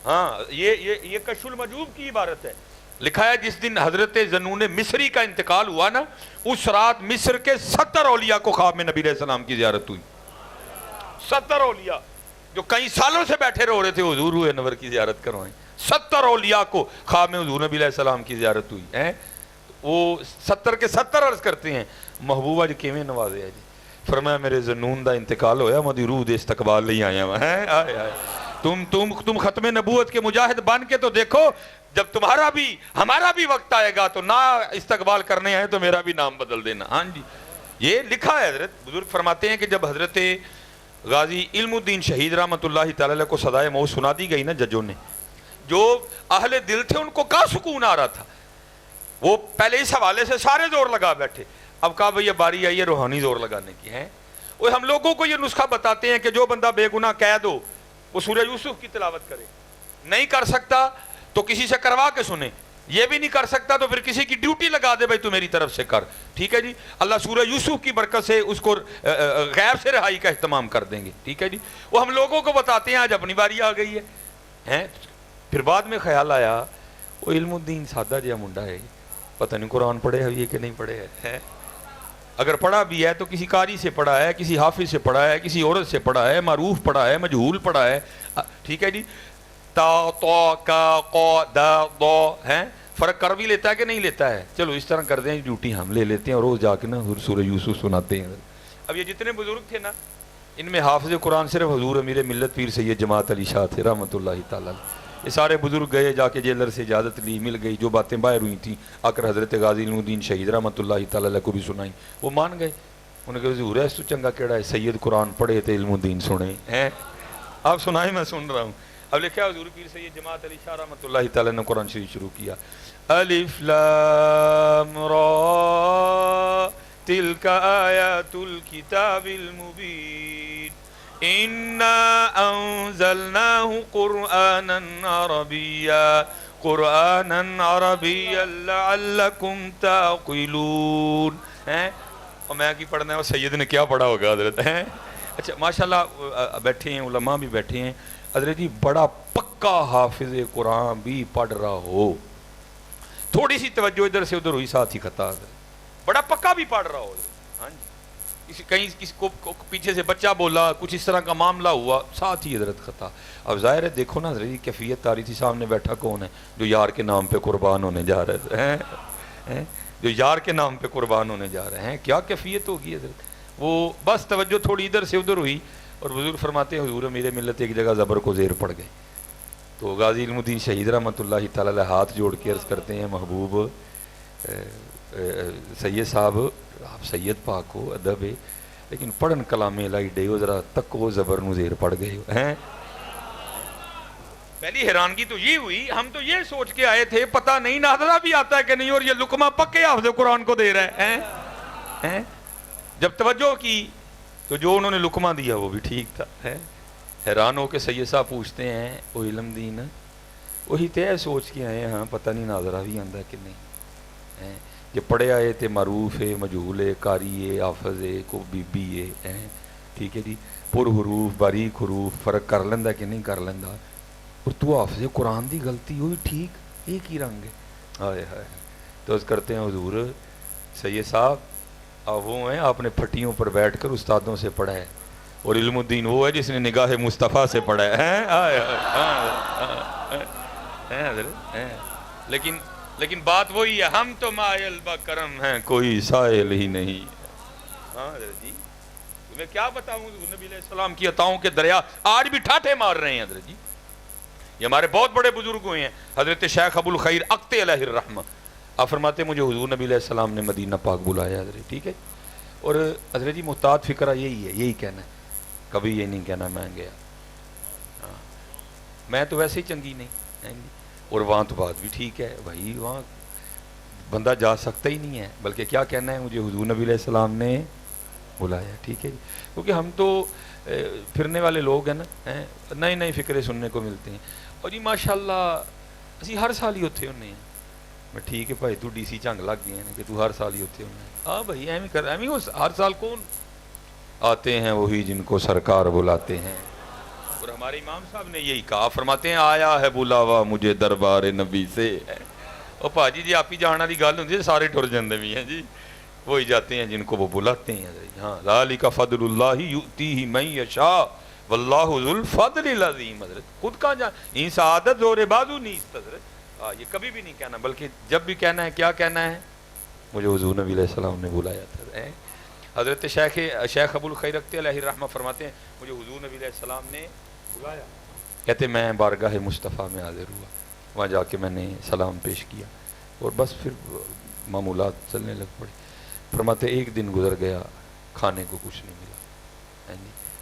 ہاں یہ کشف المجوب کی عبارت ہے. لکھا ہے جس دن حضرت ذنون مصری کا انتقال ہوا نا, اس رات مصر کے 70 اولیاء کو خواب میں نبی علیہ السلام کی زیارت ہوئی. 70 اولیاء جو کئی سالوں سے بیٹھے رہ رہے تھے, حضور ہوئے انور کی زیارت کروائیں. 70 اولیاء کو خواب میں حضور نبی علیہ السلام کی زیارت ہوئی. وہ 70 کے 70 عرض کرتے ہیں محبوبہ جی کیویں نوازے ہے جی. فرمایا میرے ذنون دا انتقال ہویا مدی روح دے استقبال لئی آیا ہوا ہے. آئے آئے تم ختم نبوت کے مجاہد بن کے تو دیکھو, جب تمہارا بھی ہمارا بھی وقت آئے گا تو نہ استقبال کرنے آئے تو میرا بھی نام بدل دینا. ہاں جی, یہ لکھا ہے. حضرت بزرگ فرماتے ہیں کہ جب حضرت غازی علم الدین شہید رحمۃ اللہ تعالی علیہ کو سزائے موت سنا دی گئی نا ججوں نے, جو اہل دل تھے ان کو کہاں سکون آ رہا تھا, وہ پہلے اس حوالے سے سارے زور لگا بیٹھے. اب کہا بھئی یہ باری آئی ہے روحانی زور لگانے کی ہے. وہ ہم لوگوں کو یہ نسخہ بتاتے ہیں کہ جو بندہ بے گناہ قید ہو وہ سورہ یوسف کی تلاوت کرے, نہیں کر سکتا تو کسی سے کروا کے سنے, یہ بھی نہیں کر سکتا تو پھر کسی کی ڈیوٹی لگا دے بھائی تو میری طرف سے کر. ٹھیک ہے جی, اللہ سورہ یوسف کی برکت سے اس کو غیب سے رہائی کا اہتمام کر دیں گے. ٹھیک ہے جی, وہ ہم لوگوں کو بتاتے ہیں, آج اپنی باری آ گئی ہے. پھر بعد میں خیال آیا وہ علم الدین سادہ جہا منڈا ہے, پتہ نہیں قرآن پڑھے ہے کہ نہیں پڑھے ہے. اگر پڑھا بھی ہے تو کسی قاری سے پڑھا ہے, کسی حافظ سے پڑھا ہے, کسی عورت سے پڑھا ہے, معروف پڑھا ہے, مجہول پڑھا ہے. ٹھیک ہے جی, تا تو کا قو دا دو ہے, فرق کر بھی لیتا ہے کہ نہیں لیتا ہے. چلو اس طرح کر دیں, ڈیوٹی ہم لے لیتے ہیں اور روز جا کے نا سورہ یوسف سناتے ہیں. اب یہ جتنے بزرگ تھے نا, ان میں حافظ قرآن صرف حضور امیر ملت پیر سید جماعت علی شاہ تھے رحمۃ اللہ تعالیٰ. یہ سارے بزرگ گئے, جا کے جیلر سے اجازت لی, مل گئی, جو باتیں باہر ہوئی تھیں آ کر حضرت غازی علم الدین شہید رحمۃ اللہ تعالیٰ علیہ کو بھی سنائیں. وہ مان گئے, انہوں نے کہا حضور اس تو چنگا کیڑا ہے, سید قرآن پڑھے تھے علم الدین سنے ہیں. آپ سنائیں, میں سن رہا ہوں. اب لکھا حضور پیر سید جماعت علی شاہ رحمۃ اللہ تعالیٰ نے قرآن شریف شروع کیا. الف لام را تلک آیات الکتاب المبین انا انزلناه قرآنا عربیا لعلکم تعقلون. اور میں کی پڑھنا ہے, وہ سید نے کیا پڑھا ہوگا حضرت ہیں. اچھا ماشاءاللہ بیٹھے ہیں علماء بھی بیٹھے ہیں. حضرت جی بڑا پکا حافظ قرآن بھی پڑھ رہا ہو, تھوڑی سی توجہ ادھر سے ادھر ہوئی ساتھ ہی خطا, بڑا پکا بھی پڑھ رہا ہو. ہاں جی, کہیں کسی کو پیچھے سے بچہ بولا, کچھ اس طرح کا معاملہ ہوا, ساتھ ہی حضرت خطا. اب ظاہر ہے دیکھو نا حضرت کیفیت آ رہی تھی, سامنے بیٹھا کون ہے جو یار کے نام پہ قربان ہونے جا رہے ہیں, جو یار کے نام پہ قربان ہونے جا رہے ہیں. کیا کیفیت ہوگی حضرت. وہ بس توجہ تھوڑی ادھر سے ادھر ہوئی, اور بزرگ فرماتے ہیں حضور میرے ملت ایک جگہ زبر کو زیر پڑ گئے. تو غازی علم الدین شہید رحمۃ اللہ تعالیٰ علیہ ہاتھ جوڑ کے عرض کرتے ہیں, محبوب سید صاحب آپ سید پاک ہو, ادب ہے, لیکن پڑھن کلام الہی ڈے ہو, ذرا تکو زبر نو زیر پڑ گئے ہیں. پہلی حیرانگی تو یہ ہوئی, ہم تو یہ سوچ کے آئے تھے پتہ نہیں نادرہ بھی آتا ہے کہ نہیں, اور یہ لقمہ پکے حافظ قرآن کو دے رہا ہے. جب توجہ کی تو جو انہوں نے لقمہ دیا وہ بھی ٹھیک تھا. حیران ہو کے سید صاحب پوچھتے ہیں وہ علم دین وہی تے سوچ کے آئے, ہاں پتہ نہیں ناظرہ بھی آندہ کہ نہیں. یہ پڑھے آئے تھے معروف ہے, مجہول ہے, قاری ہے, حافظ ہے, کو بی بی ہے. ٹھیک ہے جی, پر حروف باریک حروف فرق کر لیندہ کہ نہیں کر لیندہ, اور تو حافظ قرآن دی غلطی ہوئی ٹھیک ایک ہی رنگ ہے. ہائے ہائے, تو اس کرتے ہیں حضور سید صاحب وہ ہیں آپ نے پھٹیوں پر بیٹھ کر استادوں سے پڑھا ہے, اور علم الدین وہ ہے جس نے نگاہ مصطفیٰ سے پڑھا ہے. لیکن بات وہی ہے, ہم تو مائل با کرم ہیں, کوئی سائل ہی نہیں. ہاں حضرت جی, میں کیا بتاؤں نبی علیہ السلام کی عطاؤں کے دریا آج بھی ٹھاٹھے مار رہے ہیں حضرت جی. یہ ہمارے بہت بڑے بزرگ ہوئے ہیں, حضرت شیخ ابو الخیر اقتے علیہ الرحمہ, آپ فرماتے ہیں مجھے حضور نبی علیہ السلام نے مدینہ پاک بلایا حضرت. ٹھیک ہے, اور حضرت جی محتاط فکرہ یہی ہے, یہی کہنا ہے, کبھی یہ نہیں کہنا میں گیا, میں تو ویسے ہی چنگی نہیں, اور وہاں تو بات بھی ٹھیک ہے بھائی, وہاں بندہ جا سکتا ہی نہیں ہے, بلکہ کیا کہنا ہے مجھے حضور نبی علیہ السلام نے بلایا. ٹھیک ہے جی, کیونکہ ہم تو پھرنے والے لوگ ہیں نا, نئے نئے فکرے سننے کو ملتے ہیں. اور جی ماشاءاللہ اسی ہر سال ہی ہوتے ہونے ہیں. میں ٹھیک ہے بھائی تو ڈی سی جھنگ لگ گئے ہیں کہ تو ہر سال ہی ہوتے ہونے ہیں. ہاں بھائی ایویں کر, ایویں ہر سال کون آتے ہیں وہی جن کو سرکار بلاتے ہیں. اور ہمارے امام صاحب نے یہی کہا, فرماتے ہیں آیا ہے بلاوا مجھے دربار نبی سے. اور پاجی جی آپ ہی جانا دی گل ہوندی ہے, سارے ٹر جاندے بھی ہیں جی, وہی جاتے ہیں جن کو وہ بلاتے ہیں. ہاں ذالک فضل اللہ یؤتیہ من یشاء واللہ ذو الفضل العظیم. حضرت خود کا جان این سعادت زور بازو نیست حضرت. یہ کبھی بھی نہیں کہنا, بلکہ جب بھی کہنا ہے کیا کہنا ہے, مجھے حضور نبی علیہ السلام نے بلایا تھا. حضرت شیخ ابو الخیر رقتی علیہ الرحمہ فرماتے ہیں مجھے حضور نبی علیہ السلام نے بلایا، کہتے میں بارگاہ مصطفیٰ میں حاضر ہوا، وہاں جا کے میں نے سلام پیش کیا اور بس پھر معمولات چلنے لگ پڑی۔ فرماتے ایک دن گزر گیا، کھانے کو کچھ نہیں ملا،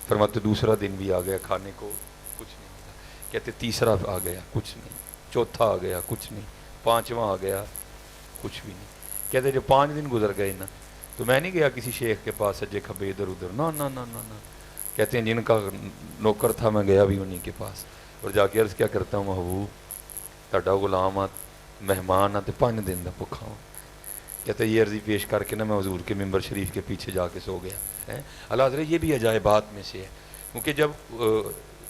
فرماتے دوسرا دن بھی آ گیا، کھانے کو کچھ نہیں ملا، کہتے تیسرا آ گیا کچھ نہیں، چوتھا آ گیا کچھ نہیں، پانچواں آ گیا کچھ بھی نہیں۔ کہتے جو 5 دن گزر گئے نا تو میں نہیں گیا کسی شیخ کے پاس سجے کھبے ادھر ادھر، نہ نہ نہ نہ نہ، کہتے ہیں جن کا نوکر تھا میں گیا بھی انہیں کے پاس اور جا کے عرض کیا کرتا ہوں محبوب تہاڈا غلام آ مہمان آ تے 5 دن دا بھکھا ہوں۔ کہتے ہیں یہ عرضی پیش کر کے نا میں حضور کے ممبر شریف کے پیچھے جا کے سو گیا۔ اللہ حضرت یہ بھی عجائبات میں سے ہے، کیونکہ جب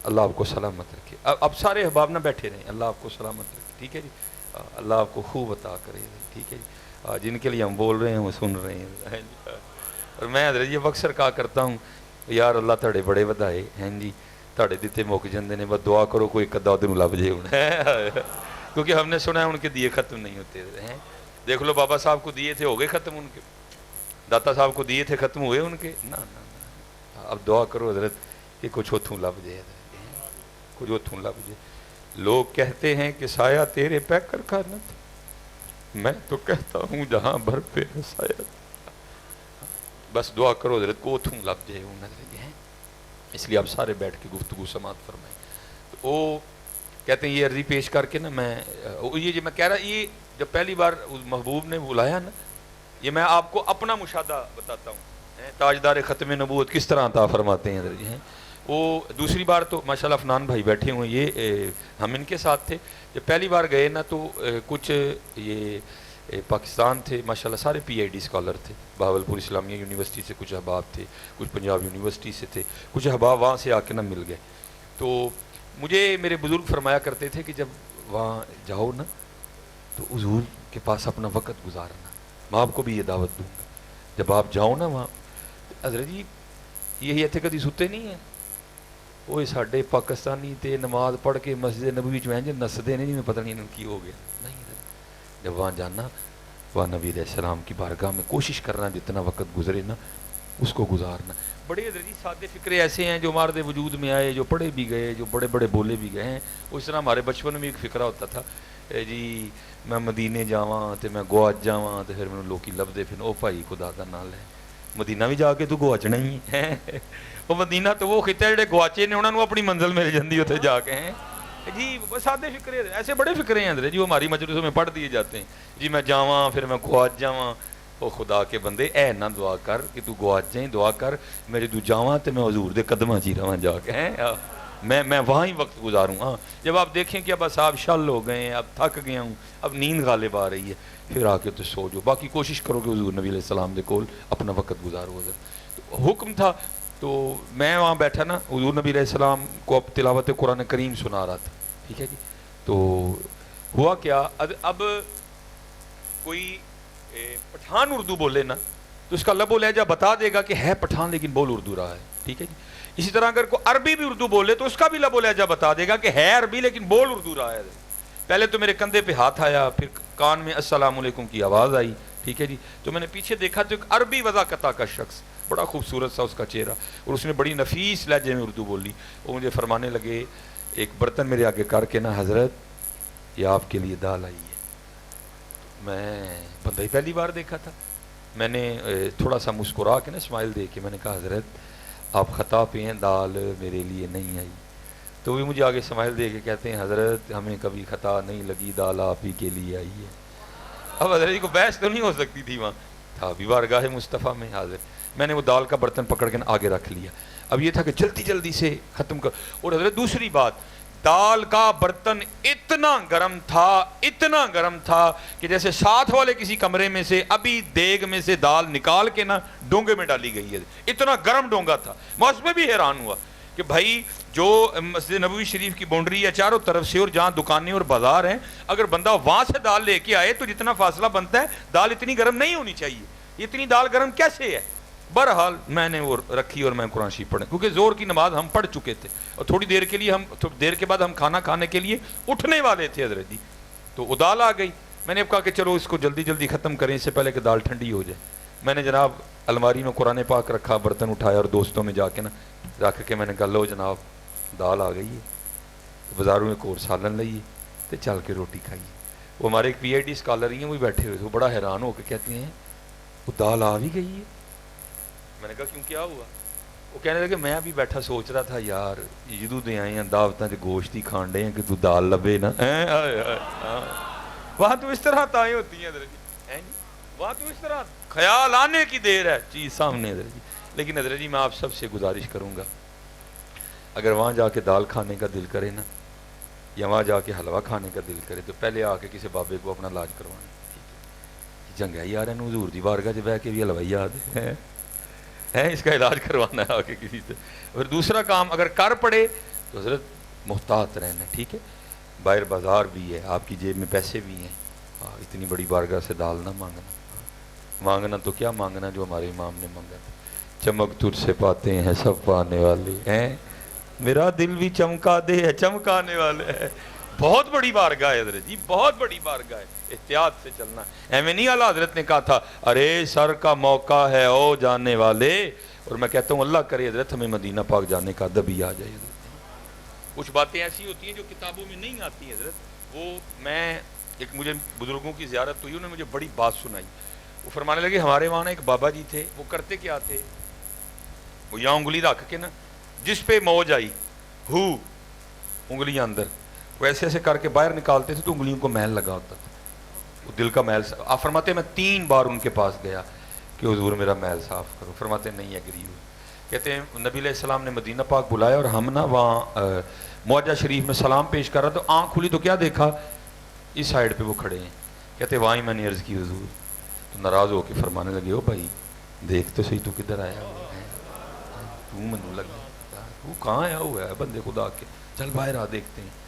اللہ آپ کو سلامت رکھے، اب سارے احباب نہ بیٹھے رہیں، اللہ آپ کو سلامت رکھے، ٹھیک ہے جی، اللہ آپ کو خوب عطا کرے، ٹھیک ہے جی، جن کے لیے ہم بول رہے ہیں وہ سن رہے ہیں۔ اور میں حضرت یہ اکثر کہا کرتا ہوں یار اللہ تھوڑے بڑے ودائے ہیں جی، تھوڑے دیتے مک جاندے نے، بس دعا کرو کوئی کدا دن لب جائے ہوں، کیونکہ ہم نے سنا ہے ان کے دیے ختم نہیں ہوتے ہیں۔ دیکھ لو بابا صاحب کو دیے تھے ہو گئے ختم ان کے، داتا صاحب کو دیے تھے ختم ہوئے ان کے، نہ اب دعا کرو حضرت کہ کچھ اتھوں لب جائے، کچھ اتھوں لب جائے۔ لوگ کہتے ہیں کہ سایہ تیرے پہ کر کھانا تھا، میں تو کہتا ہوں جہاں بھر پہ ہے سایہ، بس دعا کرو حضرت کو اتھوں لب جائے ہوں نظر ہیں۔ اس لیے آپ سارے بیٹھ کے گفتگو سماعت فرمائیں۔ تو وہ کہتے ہیں یہ عرضی پیش کر کے نا یہ جو میں کہہ رہا یہ جب پہلی بار محبوب نے بلایا نا، یہ میں آپ کو اپنا مشاہدہ بتاتا ہوں، تاجدار ختم نبوت کس طرح عطا فرماتے ہیں حضرت ہیں۔ وہ دوسری بار تو ماشاءاللہ افنان بھائی بیٹھے ہوئے، یہ ہم ان کے ساتھ تھے، جب پہلی بار گئے نا تو کچھ یہ پاکستان تھے ماشاءاللہ، سارے پی آئی ڈی اسکالر تھے، بہاولپور اسلامیہ یونیورسٹی سے کچھ احباب تھے، کچھ پنجاب یونیورسٹی سے تھے، کچھ احباب وہاں سے آ کے نہ مل گئے۔ تو مجھے میرے بزرگ فرمایا کرتے تھے کہ جب وہاں جاؤ نا تو حضور کے پاس اپنا وقت گزارنا، میں آپ کو بھی یہ دعوت دوں گا جب آپ جاؤ نا وہاں۔ حضرت جی یہی اتنے کدی ستے نہیں ہیں، وہ ساڈے پاکستانی تے نماز پڑھ کے مسجد نبوی چ نسدے نے جی میں پتہ نہیں انہوں کی ہو گیا، نہیں جب وہاں جانا وہاں نبی علیہ السلام کی بارگاہ میں کوشش کرنا جتنا وقت گزرے نا اس کو گزارنا۔ بڑے حضرت جی سادے فکرے ایسے ہیں جو ہمارے وجود میں آئے، جو پڑھے بھی گئے، جو بڑے بڑے بولے بھی گئے ہیں۔ اس طرح ہمارے بچپن میں ایک فکرہ ہوتا تھا جی میں مدینے جاواں تے میں گواچ جاواں تے پھر مینوں لوکی لبدے پھر او بھائی خدا دا نام لے مدینہ بھی جا کے تو گواچنا ہی ہے۔ وہ مدینہ تو وہ خطہ جڑے گواچے نے انہوں نے اپنی منزل مل جاندی اتنے جا کے ہیں جی۔ سادے فکرے ایسے بڑے فکرے ہیں حضرت جی وہ ہماری مجلسوں میں پڑھ دیے جاتے ہیں جی، میں جاواں پھر میں گواچ جاواں۔ او خدا کے بندے اے نہ دعا کر کہ تو گواچ جائیں، دعا کر میرے تو جاواں تے میں حضور دے قدماں چ رہواں جا کے ہیں، میں وہاں ہی وقت گزاروں۔ ہاں جب آپ دیکھیں کہ اب صاحب شل ہو گئے ہیں، اب تھک گیا ہوں، اب نیند غالب آ رہی ہے، پھر آ کے تو سو جو، باقی کوشش کرو کہ حضور نبی علیہ السلام دے کول اپنا وقت گزارو۔ حضرت حکم تھا تو میں وہاں بیٹھا نا، حضور نبی علیہ السلام کو اب تلاوت قرآن کریم سنا رہا تھا، ٹھیک ہے جی۔ تو ہوا کیا، اب کوئی پٹھان اردو بولے نا تو اس کا لب و لہجہ بتا دے گا کہ ہے پٹھان لیکن بول اردو رہا ہے، ٹھیک ہے جی۔ اسی طرح اگر کوئی عربی بھی اردو بولے تو اس کا بھی لب و لہجہ بتا دے گا کہ ہے عربی لیکن بول اردو رہا ہے۔ پہلے تو میرے کندھے پہ ہاتھ آیا، پھر کان میں السلام علیکم کی آواز آئی، ٹھیک ہے جی۔ تو میں نے پیچھے دیکھا تو ایک عربی وضاقتہ کا شخص، بڑا خوبصورت سا اس کا چہرہ، اور اس نے بڑی نفیس لہجے میں اردو بولی۔ وہ مجھے فرمانے لگے، ایک برتن میرے آگے کر کے نا، حضرت یہ آپ کے لیے دال آئی ہے۔ میں بندہ ہی پہلی بار دیکھا تھا، میں نے تھوڑا سا مسکرا کے نا اسمائل دے کے میں نے کہا حضرت آپ خطا پہ ہیں، دال میرے لیے نہیں آئی۔ تو وہ مجھے آگے اسمائل دے کے کہتے ہیں حضرت ہمیں کبھی خطا نہیں لگی، دال آپ ہی کے لیے آئی ہے۔ اب حضرت جی کو بحث تو نہیں ہو سکتی تھی، وہاں تھا بھی بارگاہ مصطفیٰ میں حاضر۔ میں نے وہ دال کا برتن پکڑ کے آگے رکھ لیا، اب یہ تھا کہ جلدی جلدی سے ختم کر۔ اور حضرت دوسری بات، دال کا برتن اتنا گرم تھا کہ جیسے ساتھ والے کسی کمرے میں سے ابھی دیگ میں سے دال نکال کے نا ڈونگے میں ڈالی گئی ہے، اتنا گرم ڈونگا تھا۔ میں اس میں بھی حیران ہوا کہ بھائی جو مسجد نبوی شریف کی باؤنڈری ہے چاروں طرف سے اور جہاں دکانیں اور بازار ہیں، اگر بندہ وہاں سے دال لے کے آئے تو جتنا فاصلہ بنتا ہے دال اتنی گرم نہیں ہونی چاہیے، اتنی دال گرم کیسے ہے؟ بہرحال میں نے وہ رکھی اور میں قرآن شریف پڑھیں، کیونکہ زور کی نماز ہم پڑھ چکے تھے اور تھوڑی دیر کے بعد ہم کھانا کھانے کے لیے اٹھنے والے تھے حضرت جی۔ تو وہ دال آ گئی، میں نے کہا کہ چلو اس کو جلدی جلدی ختم کریں اس سے پہلے کہ دال ٹھنڈی ہو جائے۔ میں نے جناب الماری میں قرآن پاک رکھا, برتن اٹھایا اور دوستوں میں جا کے نا رکھ کے میں نے کہا لو جناب دال آ گئی ہے, بازاروں میں کور سالن لئیے تو چل کے روٹی کھائیے. وہ ہمارے ایک P H D scholar he ہیں, وہ بیٹھے ہوئے تھے, وہ بڑا حیران ہو کے کہتے ہیں وہ دال آ بھی گئی ہے. میں نے کہا کیوں, کیا ہوا؟ وہ کہنے لگے میں بھی بیٹھا سوچ رہا تھا یار جدو دے آئے ہیں دعوتاں تے گوشت ہی کھان ڈے ہیں کہ تو دال لبے نا. وہاں تو اس طرح تائیں ہوتی ہیں حضرت جی, وہاں تو اس طرح خیال آنے کی دیر ہے, چیز سامنے حضرت جی. لیکن حضرت جی میں آپ سب سے گزارش کروں گا, اگر وہاں جا کے دال کھانے کا دل کرے نا یا وہاں جا کے حلوہ کھانے کا دل کرے تو پہلے آ کے کسی بابے کو اپنا علاج کروانا. چنگا یار ہے حضور دی بارگاہ چ بہ کے بھی حلوائی یاد ہے, اس کا علاج کروانا ہے آ کے کسی سے. اور دوسرا کام اگر کر پڑے تو حضرت محتاط رہنا, ٹھیک ہے. باہر بازار بھی ہے, آپ کی جیب میں پیسے بھی ہیں, اتنی بڑی بارگاہ سے دال نہ مانگنا. مانگنا تو کیا مانگنا جو ہمارے امام نے مانگا تھا, چمک تجھ سے پاتے ہیں سب پانے والے ہیں, میرا دل بھی چمکا دے ہے چمکانے والے ہے. بہت بڑی بارگاہ ہے حضرت جی, بہت بڑی بارگاہ ہے, احتیاط سے چلنا. ایویں نہیں اعلیٰ حضرت نے کہا تھا ارے سر کا موقع ہے او جانے والے, اور میں کہتا ہوں اللہ کرے حضرت ہمیں مدینہ پاک جانے کا ادب ہی آ جائے. حضرت کچھ باتیں ایسی ہوتی ہیں جو کتابوں میں نہیں آتی ہیں حضرت. وہ میں ایک مجھے بزرگوں کی زیارت ہوئی, انہوں نے مجھے بڑی بات سنائی. وہ فرمانے لگے ہمارے وہاں ایک بابا جی تھے, وہ کرتے کیا تھے, وہ یہاں انگلی رکھ کے نا جس پہ موج آئی ہو انگلیاں اندر وہ ایسے ایسے کر کے باہر نکالتے تھے تو انگلیوں کو میل لگا ہوتا تھا. وہ دل کا میل, آپ فرماتے میں 3 بار ان کے پاس گیا کہ حضور میرا میل صاف کرو. فرماتے نہیں ایگری ہوئے. کہتے ہیں نبی علیہ السلام نے مدینہ پاک بلایا اور ہم نا وہاں معجہ شریف میں سلام پیش کر رہا تو آنکھ کھلی تو کیا دیکھا, اس سائڈ پہ وہ کھڑے ہیں. کہتے وہاں ہی میں نے عرض کی حضور, تو ناراض ہو کے فرمانے لگے او بھائی دیکھ تو صحیح تو کدھر آیا ہوا ہے, تو منو لگا تو کہاں آیا ہوا ہے بندے خدا کے, چل باہر آ دیکھتے ہیں.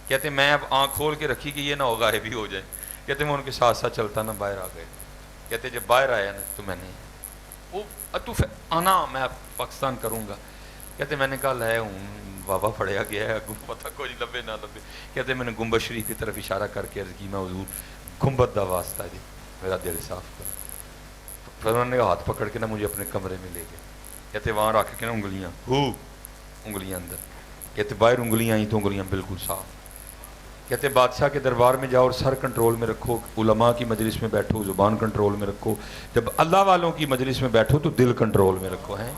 کہتے میں اب آنکھ کھول کے رکھی کہ یہ نہ ہو غائب بھی ہو جائے. کہتے میں ان کے ساتھ ساتھ چلتا نا باہر آ گئے. کہتے جب باہر آیا نا تو میں نے وہ اتوف آنا میں پاکستان کروں گا. کہتے میں نے کہا لے ہوں بابا پڑھیا گیا ہے پتہ کوئی لبے نہ لبے. کہتے میں نے گنبد شریف کی طرف اشارہ کر کے عرض کی میں حضور گنبد دا واسطہ جی میرا دل صاف کرو. پھر انہوں نے ہاتھ پکڑ کے نا مجھے اپنے کمرے میں لے گئے. کہتے وہاں رکھ کے نا انگلیاں انگلیاں اندر. کہتے باہر انگلیاں آئیں تو انگلیاں بالکل صاف. کہتے بادشاہ کے دربار میں جاؤ اور سر کنٹرول میں رکھو, علماء کی مجلس میں بیٹھو زبان کنٹرول میں رکھو, جب اللہ والوں کی مجلس میں بیٹھو تو دل کنٹرول میں رکھو. ہیں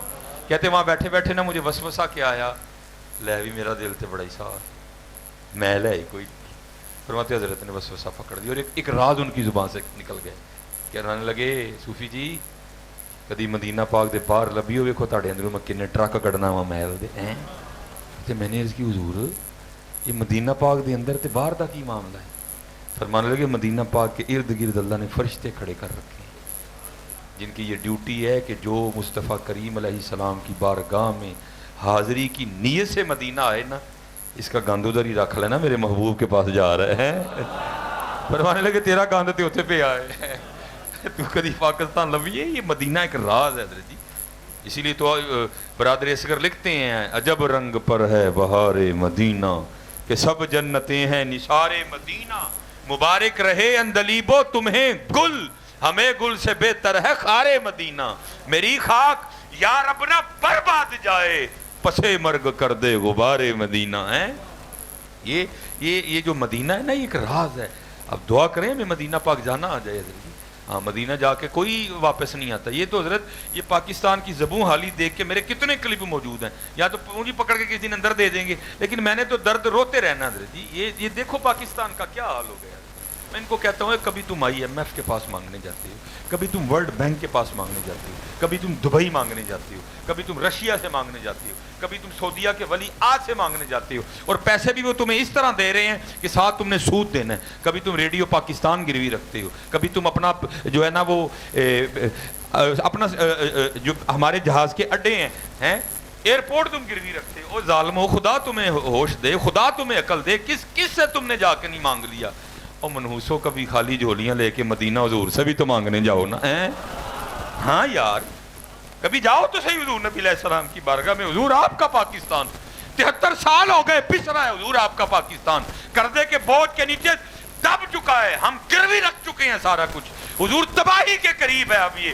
کہتے وہاں بیٹھے بیٹھے نا مجھے وسوسہ کیا آیا, لے بھی میرا دل تے بڑا ہی صاف میل ہے کوئی. فرماتے حضرت نے وسوسہ پکڑ دیا اور ایک راز ان کی زبان سے نکل گئے. کہنے لگے صوفی جی کدی مدینہ پاک دے باہر لبھی ہو ویکھو تہاڈے اندروں میں کنے ٹرک کڈنا وا میل دے. تے میں نے عرض کی حضور یہ مدینہ پاک دے اندر تے باہر دا کی معاملہ ہے؟ فرمانے لگے مدینہ پاک کے ارد گرد اللہ نے فرشتے کھڑے کر رکھے ہیں جن کی یہ ڈیوٹی ہے کہ جو مصطفیٰ کریم علیہ السلام کی بارگاہ میں حاضری کی نیت سے مدینہ آئے نا, اس کا گند ادھر ہی رکھ لینا میرے محبوب کے پاس جا رہے ہیں. فرمانے لگے تیرا گند تے اتنے پہ آئے تو کدی پاکستان لبھیے. یہ مدینہ ایک راز ہے حضرت جی. اسی لیے تو برادر اصغر لکھتے ہیں عجب رنگ پر ہے بہار مدینہ کہ سب جنتیں ہیں نثار مدینہ, مبارک رہے اندلیبو تمہیں گل ہمیں گل سے بہتر ہے خار مدینہ. میری خاک یا رب نہ برباد جائے پسے مرگ کر دے غبار مدینہ. یہ جو مدینہ ہے نا یہ ایک راز ہے. اب دعا کریں ہمیں مدینہ پاک جانا آ جائے حضرت. ہاں مدینہ جا کے کوئی واپس نہیں آتا. یہ تو حضرت یہ پاکستان کی زبوں حالی دیکھ کے میرے کتنے کلپ موجود ہیں, یا تو پونجی پکڑ کے کسی دن اندر دے دیں گے, لیکن میں نے تو درد روتے رہنا حضرت جی. یہ دیکھو پاکستان کا کیا حال ہو گیا. میں ان کو کہتا ہوں کبھی تم IMF کے پاس مانگنے جاتے ہو, کبھی تم ورلڈ بینک کے پاس مانگنے جاتے ہو, کبھی تم دبئی مانگنے جاتے ہو, کبھی تم رشیا سے مانگنے جاتے ہو, کبھی تم سعودیہ کے ولی عہد سے مانگنے جاتے ہو, اور پیسے بھی وہ تمہیں اس طرح دے رہے ہیں کہ ساتھ تم نے سود دینا ہے. کبھی تم ریڈیو پاکستان گروی رکھتے ہو, کبھی تم اپنا جو ہے نا وہ اپنا جو ہمارے جہاز کے اڈے ہیں ایئرپورٹ تم گروی رکھتے ہو. ظالمو خدا تمہیں ہوش دے, خدا تمہیں عقل دے, کس سے تم نے جا کے نہیں مانگ لیا. اور منحوسوں کبھی خالی جھولیاں لے کے مدینہ حضور سے بھی تو مانگنے جاؤ نا. ہاں یار کبھی جاؤ تو صحیح حضور نبی علیہ السلام کی بارگاہ میں. حضور آپ کا پاکستان 73 سال ہو گئے پس رہا ہے حضور آپ کا پاکستان, قرضے کے بوجھ کے نیچے دب چکا ہے, ہم گروی رکھ چکے ہیں سارا کچھ. حضور تباہی کے قریب ہے اب یہ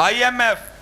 IMF,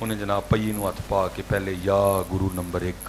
ਉਹਨੇ ਜਨਾਬ ਪਈਏ ਨੂੰ ਹੱਥ ਪਾ ਕੇ ਪਹਿਲੇ ਯਾ ਗੁਰੂ ਨੰਬਰ 1,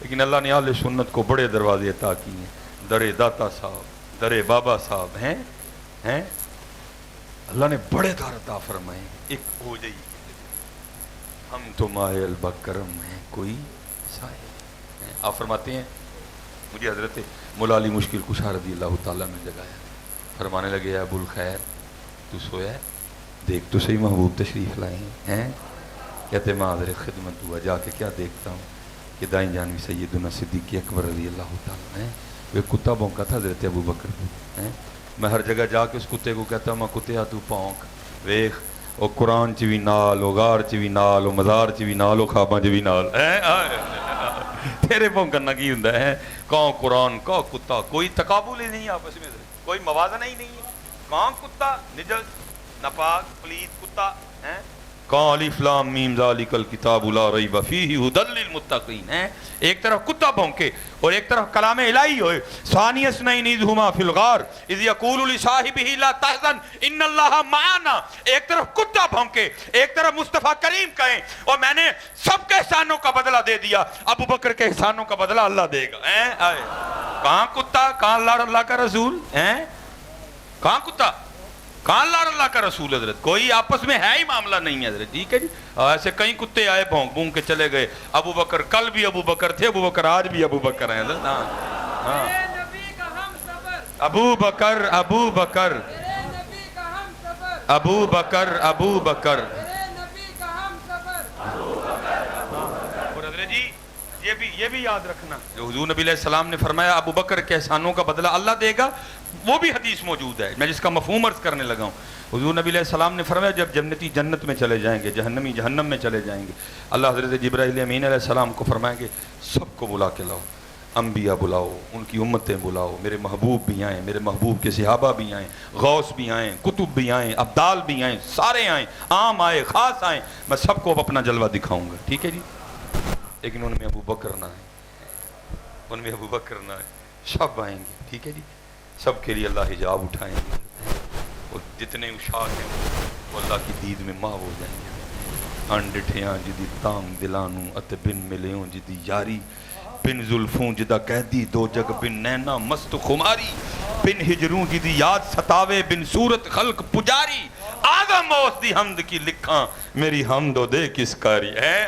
لیکن اللہ نے اہل سنت کو بڑے دروازے عطا کیے ہیں. درے داتا صاحب، درے بابا صاحب ہیں اللہ نے بڑے دار عطا فرمائے. ایک ہو جائی ہم تو مائے البکرم ہیں کوئی سائے. آپ فرماتے ہیں مجھے حضرت مولا علی مشکل کشا رضی اللہ تعالیٰ نے جگایا، فرمانے لگے ابو الخیر تو سویا ہے، دیکھ تو صحیح محبوب تشریف لائے ہیں. کہتے میں حاضر خدمت ہوا، جا کے کیا دیکھتا ہوں کہ دائیں جانوی سیدنا صدیق اکبر رضی اللہ تعالیٰ ہیں. وہ کتا بھونکا تھا حضرت ابو بکر کو. میں ہر جگہ جا کے اس کتے کو کہتا ہوں میں کتیا تو پونک ویخ، او قرآن چ بھی نال، او غار چ بھی نال، او مزار چ بھی نال، او خواباں چ بھی نال. تیرے پونکن کی ہوندا ہے؟ کون قرآن کا کتا، کوئی تقابل ہی نہیں آپس میں، کوئی موازنہ ہی نہیں ہے. کون کتا نجس ناپاک پلید کتا ہیں، کون الف لام میم ذالک الکتاب لا ریب فیہ ھدی للمتقین ہیں. ایک طرف کتا بھونکے اور ایک طرف کلام الہی ہوئے. ثانی اثنین اذ ھما فی الغار اذ یقول لصاحبہ لا تحزن ان اللہ معنا. ایک طرف کتا بھونکے، ایک طرف مصطفیٰ کریم کہیں اور میں نے سب کے احسانوں کا بدلہ دے دیا، ابو بکر کے احسانوں کا بدلہ اللہ دے گا. کہاں کتا، کہاں اللہ کا رسول، کہاں کتا، کہاں اللہ کا رسول. حضرت کوئی آپس میں ہے ہی معاملہ نہیں ہے حضرت. ٹھیک ہے جی، ایسے کئی کتے آئے بھونک بھونک کے چلے گئے. ابو بکر کل بھی ابو بکر تھے، ابو بکر آج بھی ابو بکر ہیں. ابو بکر ابو بکر ابو بکر ابو بکر. اور حضرت جی یہ بھی یاد رکھنا جو حضور نبی علیہ السلام نے فرمایا ابو بکر کے احسانوں کا بدلہ اللہ دے گا، وہ بھی حدیث موجود ہے. میں جس کا مفہوم عرض کرنے لگا ہوں. حضور نبی علیہ السلام نے فرمایا جب جنتی جنت میں چلے جائیں گے، جہنمی جہنم میں چلے جائیں گے، اللہ حضرت جبرائیل امین علیہ السلام کو فرمائیں گے سب کو بلا کے لاؤ، انبیاء بلاؤ، ان کی امتیں بلاؤ، میرے محبوب بھی آئیں، میرے محبوب کے صحابہ بھی آئیں، غوث بھی آئیں، کتب بھی آئیں، ابدال بھی آئیں، سارے آئیں، عام آئے خاص آئیں، میں سب کو اپنا جلوہ دکھاؤں گا. ٹھیک ہے جی، لیکن ان میں ابو بکر نہ ہے، ان میں ابو بکر نہ ہے. سب آئیں گے. ٹھیک ہے جی، سب کے لیے اللہ حجاب اٹھائیں گے اور جتنے اشاق ہیں وہ اللہ کی دید میں ماں ہو جائیں گے. انڈٹھیاں جدی تام دلانوں اتے بن ملیوں جدی یاری، بن زلفوں جدہ قیدی دو جگ بن نینا مست خماری، بن ہجروں جدی یاد ستاوے بن صورت خلق پجاری، آدم اوس دی حمد کی لکھاں میری حمد و دے کس کاری ہے.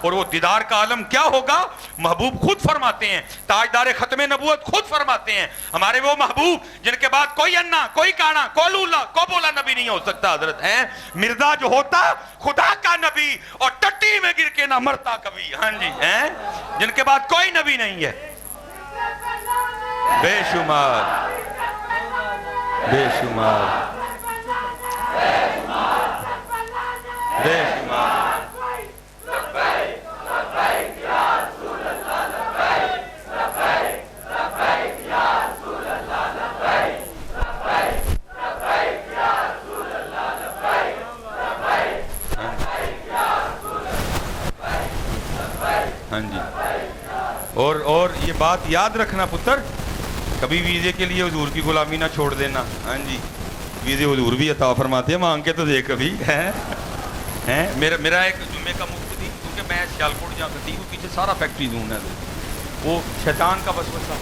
اور وہ دیدار کا عالم کیا ہوگا؟ محبوب خود فرماتے ہیں، تاجدار ختم نبوت خود فرماتے ہیں، ہمارے وہ محبوب جن کے بعد کوئی انا، کوئی کانا، کوئی لولا، کوئی بولا نبی نہیں ہو سکتا. حضرت ہیں مرزا جو ہوتا خدا کا نبی اور ٹٹی میں گر کے نہ مرتا کبھی. ہاں جی، ہیں جن کے بعد کوئی نبی نہیں ہے. بے شمار بے شمار بے شمار. ہاں جی، اور یہ بات یاد رکھنا پتر، کبھی ویزے کے لیے حضور کی غلامی نہ چھوڑ دینا. ہاں جی، ویزے حضور بھی عطا فرماتے ہیں، مانگ کے تو دیکھ کبھی. میرا ایک جمعے کا مفتی، کیونکہ میں سیالکوٹ جہاں کرتی ہوں پیچھے سارا فیکٹری زون ہے، وہ شیطان کا وسوسہ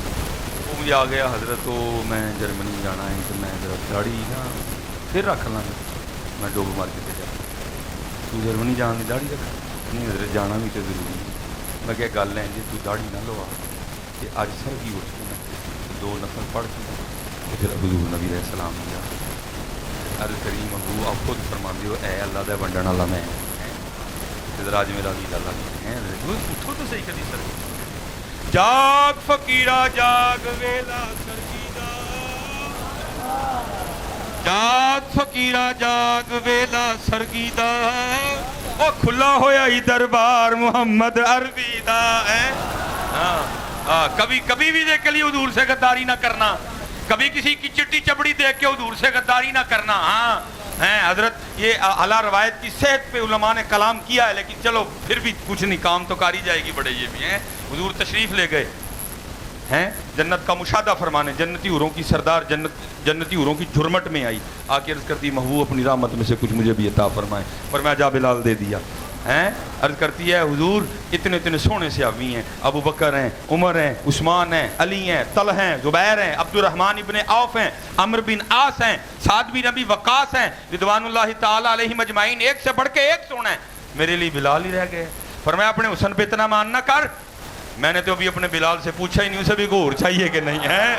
وہ مجھے آ گیا حضرت تو میں جرمنی جانا ہے تو میں ذرا داڑھی نا پھر رکھ لاں. میں ڈوب مار کے جا تو جرمنی جان کی داڑھی رکھ نہیں حضرت جانا بھی تو ضروری ہے. میں کہ گل ہے جی تو داڑھی نہ لوا کہ اج سر کی اٹھ کے دو نفل پڑھ کے پھر حضور نبی علیہ السلام نے الکریم ابو آپ خود فرماندے ہو اے اللہ دا ونڈن والا میں ذرا اج میرا ویلا لگ ہے. اٹھو تو صحیح کدی سر. جاگ فقیرا جاگ ویلا سرگیدا، جاگ فقیرا جاگ ویلا سرگیدا، او کھلا ہویا ہی دربار محمد عربی دا ہے. کبھی ویزے کے لیے حضور سے غداری نہ کرنا، کبھی کسی کی چٹی چپڑی دیکھ کے حضور سے غداری نہ کرنا. ہاں حضرت یہ اعلیٰ روایت کی صحت پہ علماء نے کلام کیا ہے، لیکن چلو پھر بھی کچھ نہیں، کام تو کاری جائے گی. بڑے یہ بھی ہیں حضور تشریف لے گئے ہیں جنت کا مشاہدہ فرمانے، جنتی حوروں کی سردار جنتی حوروں کی جھرمٹ میں آئی، آ کے عرض کرتی محبوب اپنی رحمت میں سے کچھ مجھے بھی عطا فرمائے. فرمایا جا بلال دے دیا. ہیں عرض کرتی ہے حضور اتنے اتنے سونے سے آدمی ہیں، ابو بکر ہیں، عمر ہیں، عثمان ہیں، علی ہیں، طلحہ ہیں، زبیر ہیں، عبد الرحمن ابن عوف ہیں، عمرو بن عاص ہیں، سعد بن ابی وقاص ہیں، رضوان اللہ تعالی علیہم اجمعین، ایک سے بڑھ کے ایک سونا ہے، میرے لیے بلال ہی رہ گئے۔ فرمایا اپنے حسن پہ اتنا مان نہ کر، میں نے تو ابھی اپنے بلال سے پوچھا ہی نہیں اسے بھی گور چاہیے کہ نہیں ہے۔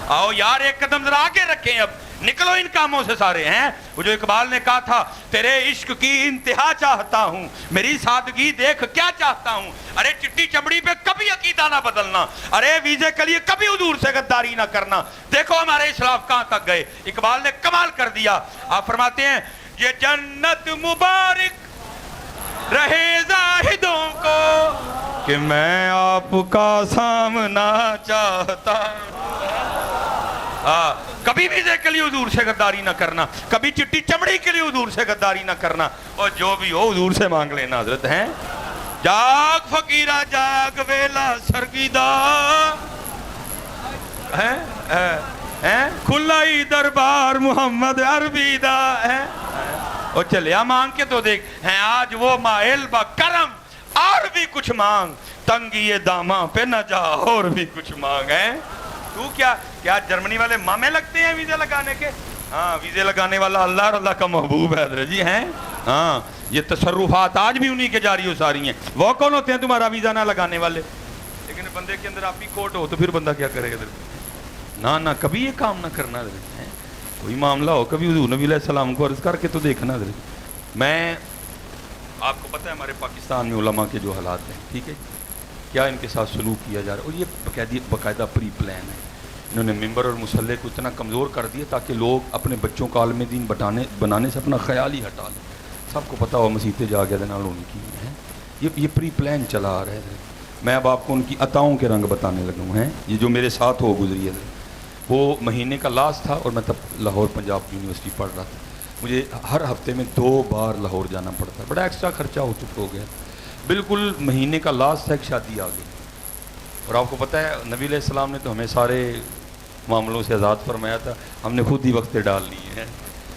آؤ یار ایک قدم ذرا آگے رکھیں، اب نکلو ان کاموں سے سارے ہیں۔ وہ جو اقبال نے کہا تھا تیرے عشق کی انتہا چاہتا ہوں، میری سادگی دیکھ کیا چاہتا ہوں، ارے چٹی چمڑی پہ کبھی عقیدہ نہ بدلنا، ارے ویزے کے لیے کبھی حضور سے غداری نہ کرنا، دیکھو ہمارے اسلاف کہاں تک گئے۔ اقبال نے کمال کر دیا، آپ فرماتے ہیں یہ جنت مبارک رہے زاہدوں کو کہ میں آپ کا سامنا چاہتا ہوں۔ کبھی ویزے کے لیے حضور سے غداری نہ کرنا، کبھی چٹی چمڑی کے لیے حضور سے غداری نہ کرنا، اور جو بھی ہو حضور سے مانگ لینا حضرت ہیں۔ جاگ فقیرہ جاگ ویلا سرگیدہ کھلائی دربار محمد عربیدہ ہے، اور چلیا مانگ کے تو دیکھ ہیں آج وہ مائل با کرم، اور بھی کچھ مانگ تنگی داماں پہ نہ جا اور بھی کچھ مانگ ہے۔ تو کیا جرمنی والے مامے لگتے ہیں ویزے لگانے کے؟ ہاں ویزے لگانے والا اللہ اور اللہ کا محبوب ہے حضرت جی ہیں۔ ہاں یہ تصرفات آج بھی انہی کے جاری و ساری ہیں۔ وہ کون ہوتے ہیں تمہارا ویزا نہ لگانے والے؟ لیکن بندے کے اندر آپ بھی کوٹ ہو تو پھر بندہ کیا کرے گا؟ نہ کبھی یہ کام نہ کرنا حضرت ہیں۔ کوئی معاملہ ہو کبھی حضور نبی علیہ السلام کو عرض کر کے تو دیکھنا حضرت۔ میں آپ کو پتہ ہے ہمارے پاکستان میں علماء کے جو حالات ہیں، ٹھیک ہے، کیا ان کے ساتھ سلوک کیا جا رہا ہے، اور یہ باقاعدہ پری پلان ہے۔ انہوں نے ممبر اور مصلی کو اتنا کمزور کر دیا تاکہ لوگ اپنے بچوں کو عالم دین بنانے سے اپنا خیال ہی ہٹا لیں۔ سب کو پتہ ہو مسیطے جا کے دنال ان کی ہیں، یہ پری پلان چلا آ رہا ہے۔ میں اب آپ کو ان کی عطاؤں کے رنگ بتانے لگا ہوں، ہیں یہ جو میرے ساتھ ہو گزری ہے۔ وہ مہینے کا لاسٹ تھا اور میں تب لاہور پنجاب یونیورسٹی پڑھ رہا تھا، مجھے ہر ہفتے میں 2 بار لاہور جانا پڑتا، بڑا ایکسٹرا خرچہ ہو گیا۔ بالکل مہینے کا لاسٹ تھا، ایک شادی آ گئی، اور آپ کو پتہ ہے نبی علیہ السلام نے تو ہمیں سارے معاملوں سے آزاد فرمایا تھا، ہم نے خود ہی وقت ڈال لیے ہیں۔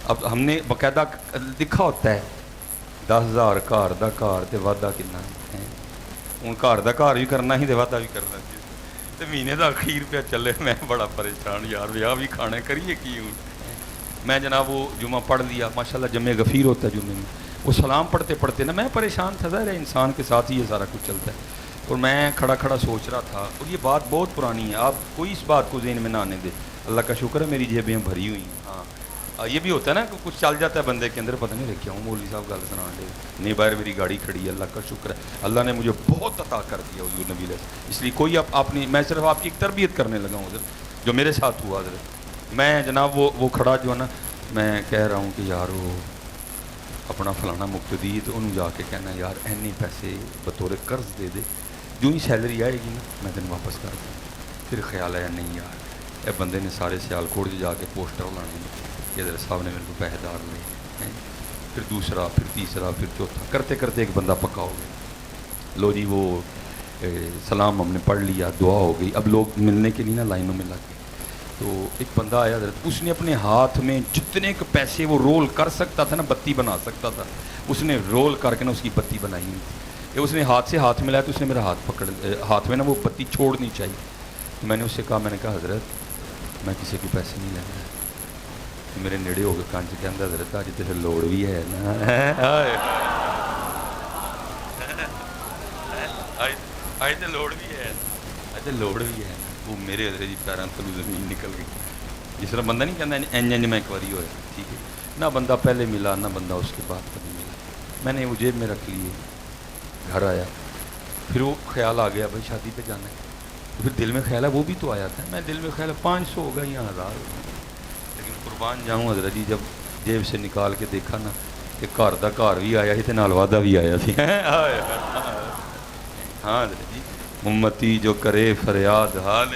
اب ہم نے باقاعدہ لکھا ہوتا ہے 10,000 گھر دا گھر تے وعدہ کنا ہے، ہوں گھر دا گھر بھی کرنا ہی تے وعدہ بھی کرنا سی، تے مہینے دا اخیر پہ چلے، میں بڑا پریشان یار، بیاہ بھی کھانے کریے کی ہوں۔ میں جناب وہ جمعہ پڑھ لیا، ماشاءاللہ جمعہ غفیر ہوتا ہے جمعے میں، وہ سلام پڑھتے پڑھتے نا میں پریشان تھا، ظاہر ہے انسان کے ساتھ ہی یہ سارا کچھ چلتا ہے، اور میں کھڑا کھڑا سوچ رہا تھا، اور یہ بات بہت پرانی ہے، آپ کوئی اس بات کو ذہن میں نہ آنے دے، اللہ کا شکر ہے میری جیبیں بھری ہوئی ہیں۔ ہاں یہ بھی ہوتا ہے نا کہ کچھ چل جاتا ہے بندے کے اندر، پتہ نہیں رکھا ہوں مولوی صاحب گل سنا دے نہیں، باہر میری گاڑی کھڑی ہے، اللہ کا شکر ہے، اللہ نے مجھے بہت عطا کر دیا حضور نبی علیہ السلام، اس لیے کوئی آپ نے، میں صرف آپ کی ایک تربیت کرنے لگا ہوں حضرت، جو میرے ساتھ ہوا حضرت۔ میں جناب وہ کھڑا جو ہے نا، میں کہہ رہا ہوں کہ یار وہ اپنا فلانا مقتدی تو انہوں جا کے کہنا یار اینی پیسے بطور قرض دے دے، جو ہی سیلری آئے گی نا میں تین واپس کر دوں۔ پھر خیال آیا نہیں یار، اے بندے نے سارے سیالکوٹ جا کے پوسٹر لانے کہ حضرت صاحب نے میرے کو پیسے دار لے، پھر دوسرا، پھر تیسرا، پھر چوتھا، کرتے کرتے ایک بندہ پکا ہو گیا۔ لو جی وہ سلام ہم نے پڑھ لیا، دعا ہو گئی، اب لوگ ملنے کے لیے نا لائنوں میں لگ گئے، تو ایک بندہ آیا حضرت، اس نے اپنے ہاتھ میں جتنے کے پیسے وہ رول کر سکتا تھا نا، بتی بنا سکتا تھا، اس نے رول کر کے نا اس کی بتی بنائی ہوئی تھی، اس نے ہاتھ سے ہاتھ ملایا تو اس نے میرا ہاتھ پکڑ، ہاتھ میں نا وہ بتی چھوڑنی چاہیے، تو میں نے اس سے کہا، میں نے کہا حضرت میں کسی کو پیسے نہیں لینا، میرے نیڑے ہو کے کان سے کہندا حضرت اج تے لوڑ بھی ہے نا، اج تے لوڑ بھی ہے، اج تے لوڑ بھی ہے، وہ میرے حضرت جی پیراں تلوں زمین نکل گئی۔ جس طرح بندہ نہیں کہندا انج میں ایک باری ہویا، ٹھیک ہے، نہ بندہ پہلے ملا نہ بندہ اس کے بعد کبھی ملا، میں نے وہ جیب میں رکھ لیے، گھر آیا، پھر وہ خیال آ گیا بھائی شادی پہ جانا ہے، پھر دل میں خیال ہے وہ بھی تو آیا تھا، میں دل میں خیال ہے 500 ہوگا یا 1000 ہوگا، لیکن قربان جاؤں حضرت جی جب جیب سے نکال کے دیکھا نا کہ گھر دا گھر بھی آیا تے نال وعدہ بھی آیا سی۔ ہاں حضرت جی، امتی جو کرے فریاد حال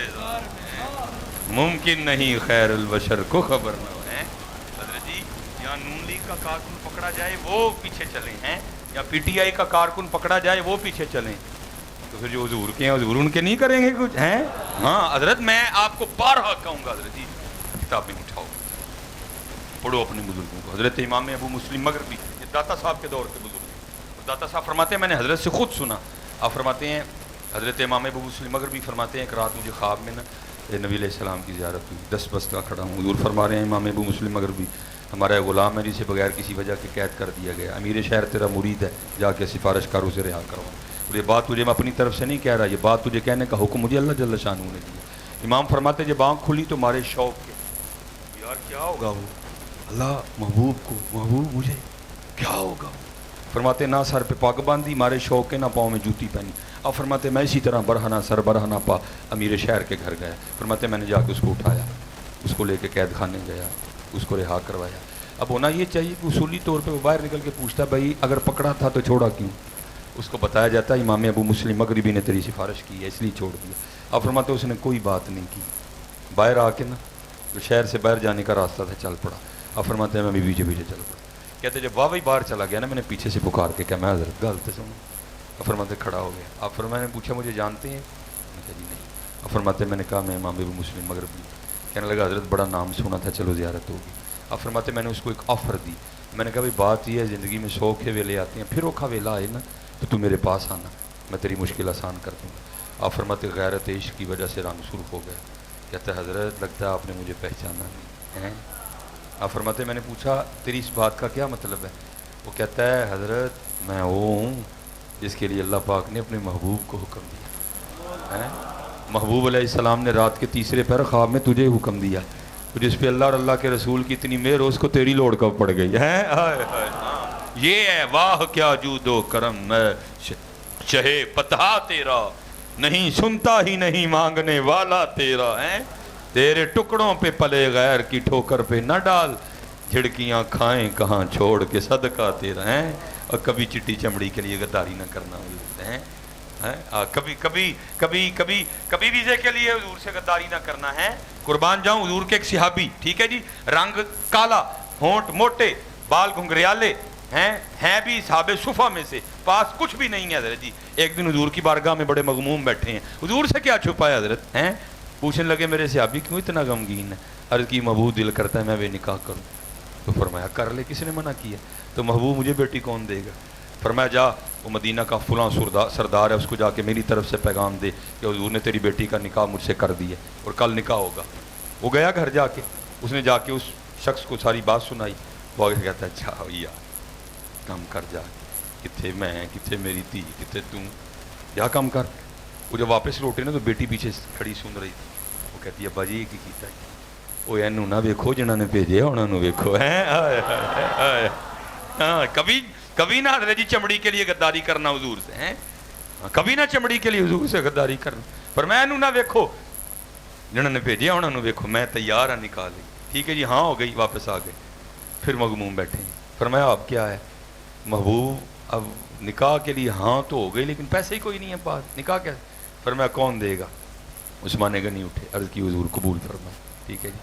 ممکن نہیں خیر البشر کو خبر نہ ہو، حضرت جی یہاں نون لیگ کا کارکن پکڑا جائے وہ پیچھے چلیں ہیں، یا پی ٹی آئی کا کارکن پکڑا جائے وہ پیچھے چلیں، تو پھر جو حضور کے ہیں حضور ان کے نہیں کریں گے کچھ ہیں؟ ہاں حضرت میں آپ کو بارہا کہوں گا حضرت جی، کتابیں اٹھاؤ پڑھو اپنے بزرگوں کو، حضرت امام ابو مسلم مغربی داتا صاحب کے دور کے بزرگ. داتا صاحب فرماتے ہیں میں نے حضرت سے خود سنا. آپ فرماتے ہیں حضرت امام ابو مسلم مغربی فرماتے ہیں ایک رات مجھے خواب میں نا نبی علیہ السلام کی زیارت ہوئی. 10 بج کا کھڑا ہوں. حضور فرما رہے ہیں امام ابو مسلم مغربی ہمارا غلام ہے جسے بغیر کسی وجہ کے قید کر دیا گیا. امیر شہر تیرا مرید ہے, جا کے سفارش کاروں سے رہا کروا. اور یہ بات تجھے میں اپنی طرف سے نہیں کہہ رہا, یہ بات تجھے کہنے کا حکم مجھے اللہ جل شانہ نے دیا. امام فرماتے جب آنکھ کھلی تو مارے شوق کے یار کیا ہوگا وہ اللہ محبوب کو, محبوب مجھے کیا ہوگا. فرماتے نہ سر پہ پاگ باندھی, مارے شوق کے نہ پاؤں میں جوتی پہنی. اب فرماتے میں اسی طرح برہنہ سر برہنہ پا امیر شہر کے گھر گیا. فرماتے میں نے جا کے اس کو اٹھایا, اس کو لے کے قید خانے گیا, اس کو رہا کروایا. اب ہونا یہ چاہیے کہ اصولی طور پہ وہ باہر نکل کے پوچھتا بھائی اگر پکڑا تھا تو چھوڑا کیوں. اس کو بتایا جاتا ہے امام ابو مسلم مغربی نے تیری سفارش کی ہے اس لیے چھوڑ دیا. اب فرماتے اس نے کوئی بات نہیں کی, باہر آ کے نا جو شہر سے باہر جانے کا راستہ تھا چل پڑا. اب فرماتے ہیں میں بھی پیچھے پیچھے چل پڑا. کہتے جب واہ باہر چلا گیا نا میں نے پیچھے سے پکار کے کہا میں حضرت غلط سنوں. اب فرماتے کھڑا ہو گیا. اب فرماتے نے پوچھا مجھے جانتے ہیں, میں کہا جی نہیں. اب فرماتے میں نے کہا میں امام ابو مسلم مغربی. کہنے لگا حضرت بڑا نام سنا تھا چلو زیارت ہوگی. اب فرماتے میں نے اس کو ایک آفر دی. میں نے کہا بھائی بات یہ ہے زندگی میں سوکھ کے ویلے آتے ہیں, پھر اوکھا ویلا آئے نا تو میرے پاس آنا, میں تیری مشکل آسان کر دوں گا. آپ فرماتے غیرت عشق کی وجہ سے رنگ سرخ ہو گیا. کہتا ہے حضرت لگتا ہے آپ نے مجھے پہچانا نہیں ہے. آپ فرماتے میں نے پوچھا تیری اس بات کا کیا مطلب ہے. وہ کہتا ہے حضرت میں وہ ہوں جس کے لیے اللہ پاک نے اپنے محبوب کو حکم دیا ہے. محبوب علیہ السلام نے رات کے تیسرے پہر خواب میں تجھے حکم دیا, تو جس پہ اللہ اور اللہ کے رسول کی اتنی مہر اس کو تیری لوڑ کب پڑ گئی ہے. یہ ہے واہ کیا جود و کرم میں چہے پتہ تیرا, نہیں سنتا ہی نہیں مانگنے والا تیرا ہے. تیرے ٹکڑوں پہ پلے غیر کی ٹھوکر پہ نہ ڈال, جھڑکیاں کھائیں کہاں چھوڑ کے صدقہ تیرا ہے. اور کبھی چٹی چمڑی کے لیے غداری نہ کرنا ہے. کبھی کبھی کبھی کبھی کبھی ویزے کے لیے حضور سے غداری نہ کرنا ہے. قربان جاؤں حضور کے ایک صحابی, ٹھیک ہے جی, رنگ کالا, ہونٹ موٹے, بال گھنگریالے ہیں بھی صحابہ صفہ میں سے, پاس کچھ بھی نہیں ہے حضرت جی. ایک دن حضور کی بارگاہ میں بڑے مغموم بیٹھے ہیں. حضور سے کیا چھپا ہے حضرت ہیں. پوچھنے لگے میرے صحابی کیوں اتنا غمگین ہے. عرض کی محبوب دل کرتا ہے میں بے نکاح کروں. تو فرمایا کر لے, کس نے منع کیا. تو محبوب مجھے بیٹی کون دے گا. فرمایا جا وہ مدینہ کا فلاں سردار ہے اس کو جا کے میری طرف سے پیغام دے کہ حضور نے تیری بیٹی کا نکاح مجھ سے کر دیا اور کل نکاح ہوگا. وہ گیا گھر جا کے, اس نے جا کے اس شخص کو ساری بات سنائی. وہ آگے کہتا ہے اچھا بھیا کم کر جا, کتنے میں کتنے میری تھی کتنے تم, یا کم کر. وہ جب واپس لوٹے نا تو بیٹی پیچھے کھڑی سن رہی تھی. وہ کہتی ہے ابا جی کی کیتا ہے. وہ اینو نہ ویکھو جنہاں نے بھیجے انہاں نو ویکھو. ہاں کبھی کبھی نہ حضرت جی چمڑی کے لیے غداری کرنا حضور سے ہیں, کبھی نہ چمڑی کے لیے حضور سے غداری کرنا. پر میں اینو نہ ویکھو جنہاں نے بھیجے انہاں نو ویکھو, میں تیار ہاں نکاح لئی. ٹھیک ہے جی, ہاں ہو گئی, واپس آ گئے. پھر مغموم بیٹھے ہیں. فرمایا اب کیا ہے محبوب, اب نکاح کے لیے ہاں تو ہو گئی لیکن پیسے ہی کوئی نہیں ہے پاس, نکاح کیا. فرمایا کون دے گا. عثمان غنی اٹھے, عرض کی حضور قبول فرمائے. ٹھیک ہے جی,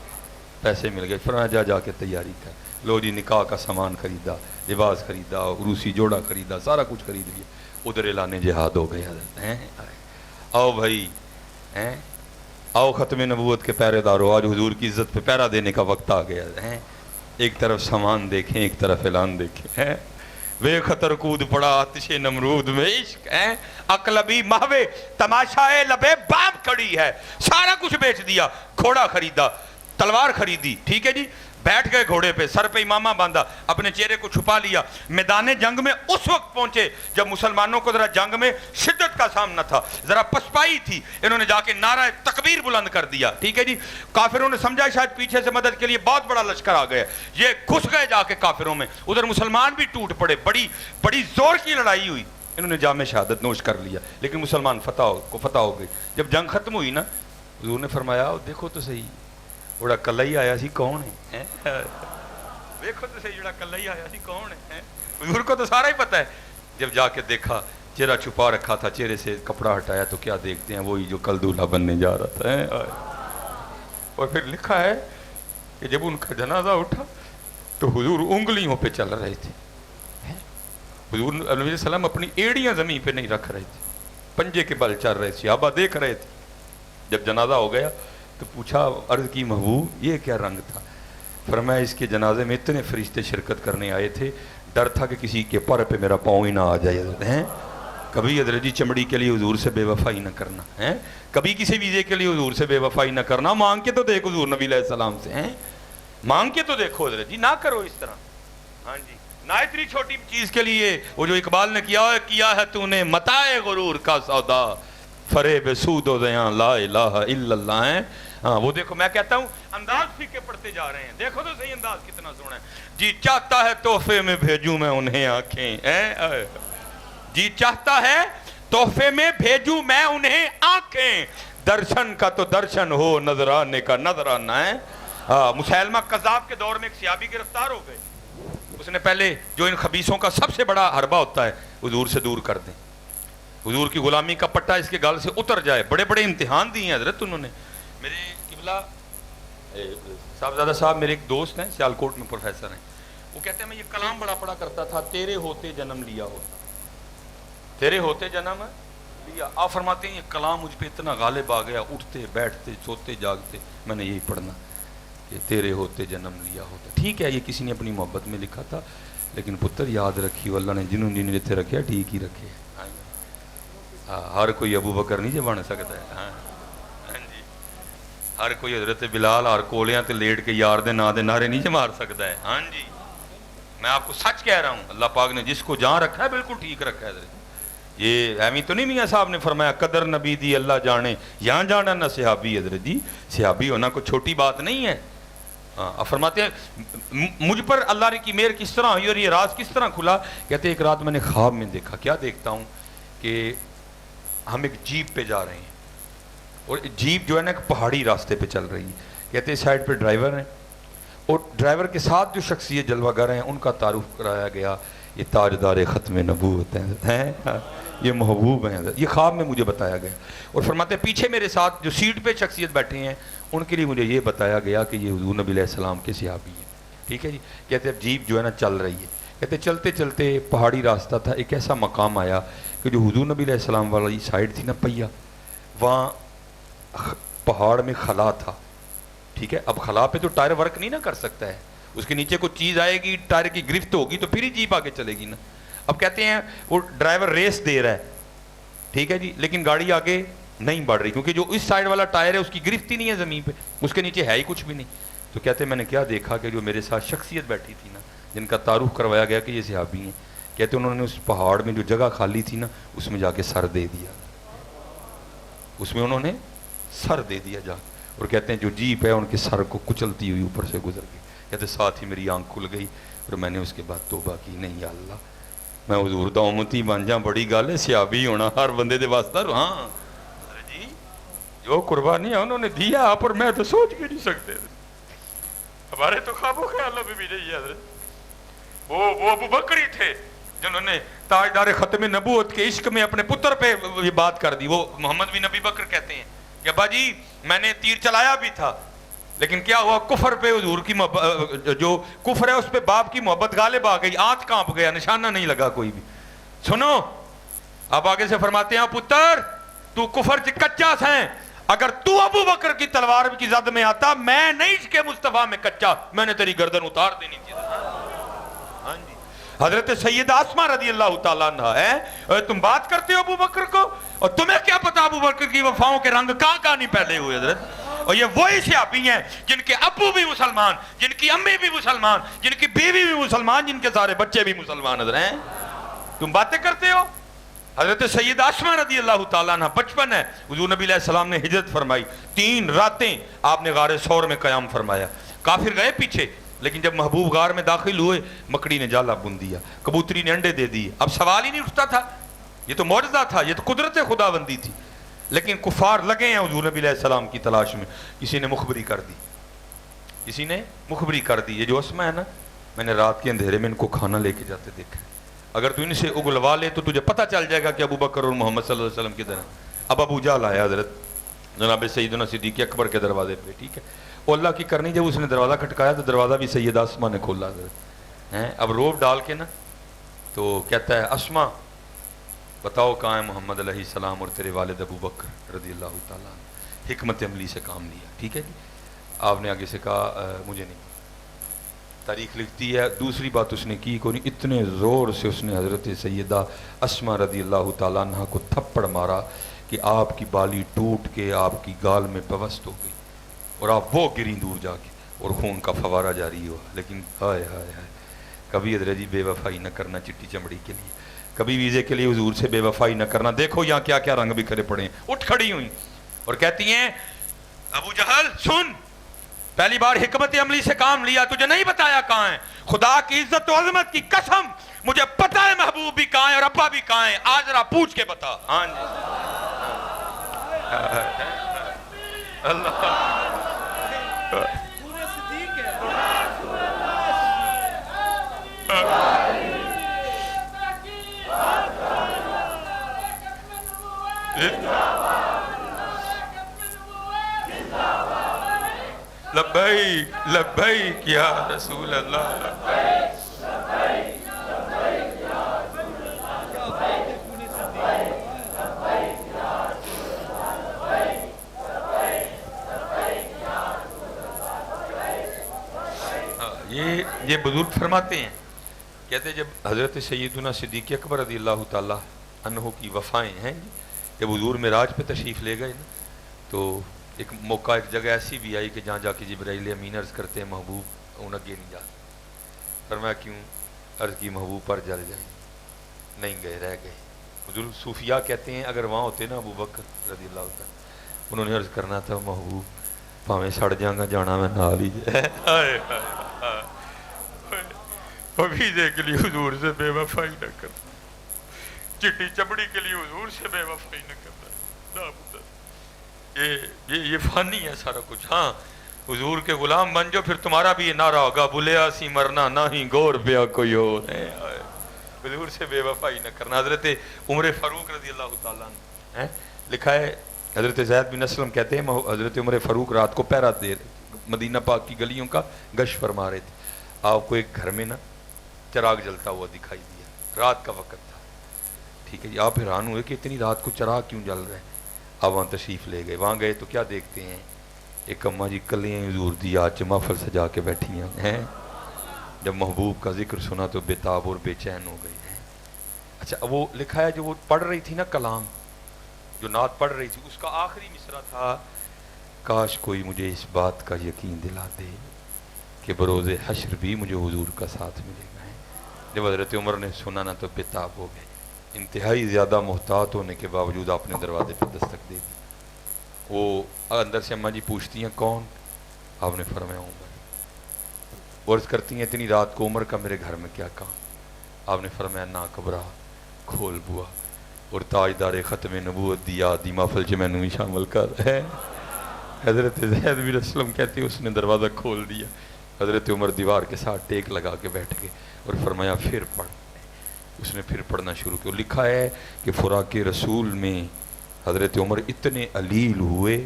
پیسے مل گئے. فرمایا جا جا کے تیاری کر. لو جی نکاح کا سامان خریدا, لباس خریدا, عروسی جوڑا خریدا, سارا کچھ خرید لیا. ادھر اعلان جہاد ہو گیا. آؤ بھائی ہیں, آؤ ختم نبوت کے پہرے دارو, آج حضور کی عزت پہ پہرا دینے کا وقت آ گیا ہے. ایک طرف سامان دیکھیں ایک طرف اعلان دیکھیں. وے خطر کود پڑا آتش نمرود میں عشق ہے, اقلبی مہوے تماشائے لبے بام کھڑی ہے. سارا کچھ بیچ دیا, گھوڑا خریدا, تلوار خریدی. ٹھیک ہے جی, بیٹھ گئے گھوڑے پہ, سر پہ امامہ باندھا, اپنے چہرے کو چھپا لیا. میدان جنگ میں اس وقت پہنچے جب مسلمانوں کو ذرا جنگ میں شدت کا سامنا تھا, ذرا پسپائی تھی. انہوں نے جا کے نعرہ تکبیر بلند کر دیا. ٹھیک ہے جی, کافروں نے سمجھا شاید پیچھے سے مدد کے لیے بہت بڑا لشکر آ گیا. یہ گھس گئے جا کے کافروں میں, ادھر مسلمان بھی ٹوٹ پڑے. بڑی بڑی زور کی لڑائی ہوئی. انہوں نے جام شہادت نوش کر لیا لیکن مسلمان فتح ہو گئی. جب جنگ ختم ہوئی نا, حضور نے فرمایا دیکھو تو صحیح بڑا کلا ہی آیا سی کون ہے. دیکھو تو صحیح جڑا کلا ہی آیا سی کون ہے. حضور کو تو سارا ہی پتہ ہے. جب جا کے دیکھا چہرہ چھپا رکھا تھا, چہرے سے کپڑا ہٹایا تو کیا دیکھتے ہیں وہی جو کل دولہا بننے جا رہا تھا. اور پھر لکھا ہے کہ جب ان کا جنازہ اٹھا تو حضور انگلیوں پہ چل رہے تھے. حضور علیہ السلام اپنی ایڑیاں زمین پہ نہیں رکھ رہے تھے, پنجے کے بل چل رہے تھے. صحابہ دیکھ رہے تھے. جب جنازہ ہو گیا تو پوچھا, عرض کی محبوب یہ کیا رنگ تھا. فرمایا اس کے جنازے میں اتنے فرشتے شرکت کرنے آئے تھے, ڈر تھا کہ کسی کے پر پہ میرا پاؤں ہی نہ آ جائے ہیں. کبھی حضرت جی چمڑی کے لیے حضور سے بے وفائی نہ کرنا ہے, کبھی کسی ویزے کے لیے حضور سے بے وفائی نہ کرنا. مانگ کے تو دیکھو حضور نبی علیہ السلام سے ہیں, مانگ کے تو دیکھو حضرت جی, نہ کرو اس طرح. ہاں جی, نہ اتنی چھوٹی چیز کے لیے. وہ جو اقبال نے کیا ہے تو نے متاع غرور کا سودا, فریب سود و زیاں لا الہ الا اللہ ہے. ہاں وہ دیکھو, میں کہتا ہوں انداز پھیکے پڑھتے جا رہے ہیں, دیکھو تو صحیح انداز کتنا سونا ہے. جی چاہتا ہے تحفے میں بھیجوں میں انہیں آنکھیں, جی چاہتا ہے تحفے میں بھیجوں میں انہیں آنکھیں, درشن کا تو درشن ہو نظرانے کا نظرانہ ہے. مسیلمہ کذاب کے دور میں ایک صحابی گرفتار ہو گئے. اس نے پہلے جو ان خبیثوں کا سب سے بڑا حربہ ہوتا ہے حضور سے دور کر دیں, حضور کی غلامی کا پٹا اس کے گال سے اتر جائے. بڑے بڑے امتحان دیے ہیں حضرت انہوں نے. میرے قبلہ صاحبزادہ صاحب میرے ایک دوست ہیں, سیالکوٹ میں پروفیسر ہیں, وہ کہتے ہیں میں یہ کلام بڑا پڑا کرتا تھا, تیرے ہوتے جنم لیا ہوتا, تیرے ہوتے جنم لیا. آپ فرماتے ہیں یہ کلام مجھ پہ اتنا غالب آ گیا, اٹھتے بیٹھتے سوتے جاگتے میں نے یہی پڑھنا کہ تیرے ہوتے جنم لیا ہوتا. ٹھیک ہے یہ کسی نے اپنی محبت میں لکھا تھا, لیکن پتر یاد رکھی اللہ نے جنہوں جن جتنے رکھے ٹھیک ہی رکھے. ہر کوئی ابو بکر نہیں بن سکتا ہے. ہاں جی, ہر کوئی حضرت بلال ہر کولیاں تے لیٹ کے یار دے نا دے نعرے نہیں مار سکتا ہے. ہاں جی, میں آپ کو سچ کہہ رہا ہوں, اللہ پاک نے جس کو جہاں رکھا ہے بالکل ٹھیک رکھا ہے. حضرت یہ ایویں تو نہیں میاں صاحب نے فرمایا قدر نبی دی اللہ جانے, یہاں جانا نہ صحابی. حضرت جی صحابی ہونا کوئی چھوٹی بات نہیں ہے. فرماتے ہیں مجھ پر اللہ کی مہر کس طرح ہوئی اور یہ راز کس طرح کھلا. کہتے ایک رات میں نے خواب میں دیکھا, کیا دیکھتا ہوں کہ ہم ایک جیپ پہ جا رہے ہیں, اور جیپ جو ہے نا ایک پہاڑی راستے پہ چل رہی ہے. کہتے ہیں سائڈ پہ ڈرائیور ہیں, اور ڈرائیور کے ساتھ جو شخصیت جلوہ گر ہیں ان کا تعارف کرایا گیا, یہ تاجدار ختم نبوت ہیں, یہ محبوب ہیں. یہ خواب میں مجھے بتایا گیا. اور فرماتے ہیں پیچھے میرے ساتھ جو سیٹ پہ شخصیت بیٹھے ہیں ان کے لیے مجھے یہ بتایا گیا کہ یہ حضور نبی علیہ السلام کے صحابی ہیں. ٹھیک ہے جی. کہتے ہیں جیپ جو ہے نا چل رہی ہے, کہتے چلتے چلتے پہاڑی راستہ تھا, ایک ایسا مقام آیا کہ جو حضور نبی علیہ السلام والی سائڈ تھی نا پہیا, وہاں پہاڑ میں خلا تھا. ٹھیک ہے, اب خلا پہ تو ٹائر ورک نہیں نہ کر سکتا ہے, اس کے نیچے کوئی چیز آئے گی, ٹائر کی گرفت ہوگی تو پھر ہی جیپ آگے چلے گی نا. اب کہتے ہیں وہ ڈرائیور ریس دے رہا ہے, ٹھیک ہے جی, لیکن گاڑی آگے نہیں بڑھ رہی کیونکہ جو اس سائڈ والا ٹائر ہے اس کی گرفت ہی نہیں ہے زمین پہ, اس کے نیچے ہے ہی کچھ بھی نہیں. تو کہتے ہیں میں نے کیا دیکھا کہ جو میرے ساتھ شخصیت بیٹھی تھی نا, جن کا تعارف کروایا گیا کہ یہ صحابی ہیں, کہتے انہوں نے اس پہاڑ میں جو جگہ خالی تھی نا اس میں جا کے سر دے دیا, اس میں انہوں نے سر دے دیا جا. اور کہتے ہیں جو جیپ ہے ان کے سر کو کچلتی ہوئی اوپر سے گزر گئی. کہتے ساتھ ہی میری آنکھ کھل گئی اور میں نے اس کے بعد توبہ کی, نہیں یا اللہ میں حضور دا امتی بن جاؤں, بڑی گل ہے صحابی ہونا ہر بندے دے واسطہ. ہاں جی, جو قربانیاں انہوں نے دیا آپ اور میں تو سوچ بھی نہیں سکتے, ہمارے تو خواب و خیالوں میں بھی نہیں ہے. حضرت وہ ابو بکر ہی تھے جنہوں نے تاجدار ختم نبوت کے عشق میں اپنے پتر پہ یہ بات کر دی. وہ محمد بن ابی بکر کہتے ہیں کہ ابا جی میں نے تیر چلایا بھی تھا, لیکن کیا ہوا کفر پہ حضور کی جو کفر ہے اس پہ باپ کی محبت غالب آ گئی, ہاتھ کانپ گیا, نشانہ نہیں لگا کوئی بھی. سنو اب آگے سے فرماتے ہیں پتر تو کفر سے کچا ہے, اگر تو ابو بکر کی تلوار کی زد میں آتا, میں نہیں اس کے مصطفیٰ میں کچا, میں نے تیری گردن اتار دینی تھی. ہاں جی, حضرت سیدہ اسماء رضی اللہ تعالیٰ عنہ ہے, تم بات کرتے ہو ابو بکر کو, اور تمہیں کیا پتا ابو بکر کی وفاؤں کے رنگ کہاں نہیں پھیلے ہوئے. حضرت اور یہ وہی صحابی ہیں جن کے ابو بھی مسلمان, جن کی امی بھی مسلمان, جن کی بیوی بھی مسلمان, جن کے سارے بچے بھی مسلمان. حضرت ہیں تم باتیں کرتے ہو. حضرت سیدہ اسماء رضی اللہ تعالیٰ عنہ بچپن ہے, حضور نبی علیہ السلام نے ہجرت فرمائی, 3 راتیں آپ نے غار ثور میں قیام فرمایا. کافر گئے پیچھے, لیکن جب محبوب غار میں داخل ہوئے مکڑی نے جالا بن دیا, کبوتری نے انڈے دے دیے. اب سوال ہی نہیں اٹھتا تھا, یہ تو معجزہ تھا, یہ تو قدرت خداوندی تھی. لیکن کفار لگے ہیں حضور نبی علیہ السلام کی تلاش میں. کسی نے مخبری کر دی, کسی نے مخبری کر دی. یہ جو اسماء ہے نا, میں نے رات کے اندھیرے میں ان کو کھانا لے کے جاتے دیکھا, اگر تو ان سے اگلوا لے تو تجھے پتہ چل جائے گا کہ ابو بکر اور محمد صلی اللہ علیہ وسلم کدھر ہیں. اب ابو جہل آیا حضرت جناب سیدنا صدیق اکبر کے دروازے پہ. ٹھیک ہے, وہ اللہ کی کرنی, جب اس نے دروازہ کھٹکایا تو دروازہ بھی سیدہ اسماء نے کھولا. حضرت ہیں اب روب ڈال کے نا تو کہتا ہے اسماء بتاؤ کہاں ہے محمد علیہ السلام اور تیرے والد ابو بکر رضی اللہ تعالیٰ عنہ. حکمت عملی سے کام لیا. ٹھیک ہے جی, آپ نے آگے سے کہا مجھے نہیں. تاریخ لکھتی ہے دوسری بات اس نے کی کوئی اتنے زور سے اس نے حضرت سیدہ اسما رضی اللہ تعالیٰ عنہ کو تھپڑ مارا کہ آپ کی بالی ٹوٹ کے آپ کی گال میں پیوست ہو گئی اور آپ وہ گریں دور جا کے اور خون کا فوارہ جاری ہوا. لیکن ہائے ہائے ہائے کبھی حضرت جی بے وفائی نہ کرنا چٹی چمڑی کے لیے, کبھی ویزے کے لیے حضور سے بے وفائی نہ کرنا. دیکھو یہاں کیا کیا رنگ بکھرے پڑے ہیں. اٹھ کھڑی ہوئی اور کہتی ہیں ابو جہل سن, پہلی بار حکمت عملی سے کام لیا, تجھے نہیں بتایا کہاں ہے. خدا کی عزت و عظمت کی قسم مجھے پتا ہے محبوب بھی کہاں ہے اور ابا بھی کہاں ہے, آج ذرا پوچھ کے بتا. ہاں جی اللہ لبیک لبیک یا رسول اللہ. یہ بزرگ فرماتے ہیں, کہتے ہیں جب حضرت سیدنا صدیق اکبر رضی اللہ تعالیٰ عنہ کی وفائیں ہیں, جب حضور معراج پہ تشریف لے گئے نا, تو ایک موقع ایک جگہ ایسی بھی آئی کہ جہاں جا کے جبرائیل امین عرض کرتے ہیں محبوب ان اگے نہیں جاتے. فرمایا کیوں؟ عرض کی محبوب پر جل جائیں. نہیں گئے, رہ گئے. حضور صوفیاء کہتے ہیں اگر وہاں ہوتے نا ابو بکر رضی اللہ تعالیٰ, انہوں نے عرض کرنا تھا محبوب پاویں سڑ جاؤں گا جانا میں نہ لیجیے. ویزے کے لیے حضور سے بے وفائی نہ کرنا, چٹی چمڑی کے لیے حضور سے بے وفائی نہ کرنا. یہ فانی ہے سارا کچھ. ہاں حضور کے غلام بن جو, پھر تمہارا بھی یہ نعرہ ہوگا بلیا سی مرنا نہ ہی گور پیا کوئی اور ہے. حضور سے بے وفائی نہ کرنا. حضرت عمر فاروق رضی اللہ تعالیٰ عنہ لکھا ہے, حضرت زید بن اسلم کہتے ہیں حضرت عمر فاروق رات کو پہرا دے مدینہ پاک کی گلیوں کا گشت فرما رہے تھے. آپ کو ایک گھر میں نا چراغ جلتا ہوا دکھائی دیا, رات کا وقت تھا. ٹھیک ہے جی, آپ حیران ہوئے کہ اتنی رات کو چراغ کیوں جل رہے ہیں. آپ وہاں تشریف لے گئے. وہاں گئے تو کیا دیکھتے ہیں, ایک اماں جی کلیاں حضور دی آج محفل سجا کے بیٹھی ہیں. جب محبوب کا ذکر سنا تو بےتاب اور بے چین ہو گئے ہیں. اچھا وہ لکھا ہے جو وہ پڑھ رہی تھی نا کلام, جو نعت پڑھ رہی تھی, اس کا آخری مصرع تھا کاش کوئی مجھے اس بات کا یقین دلا دے کہ بروز حشر بھی مجھے حضور کا ساتھ ملے گا. جب حضرت عمر نے سنا نا تو بےتاب ہو گئے. انتہائی زیادہ محتاط ہونے کے باوجود آپ نے دروازے پہ دستک دے دی. وہ اندر سے اماں جی پوچھتی ہیں کون؟ آپ نے فرمایا عمر. عرض کرتی ہیں اتنی رات کو عمر کا میرے گھر میں کیا کام؟ آپ نے فرمایا نہ گھبرا, کھول بوا اور تاجدار ختم نبوت دی آدھی محفل چ مینوں بھی شامل کر ہے. حضرت زید بن اسلم کہتے ہیں اس نے دروازہ کھول دیا. حضرت عمر دیوار کے ساتھ ٹیک لگا کے بیٹھ گئے اور فرمایا پھر پڑھ. اس نے پھر پڑھنا شروع کیا. لکھا ہے کہ فراق رسول میں حضرت عمر اتنے علیل ہوئے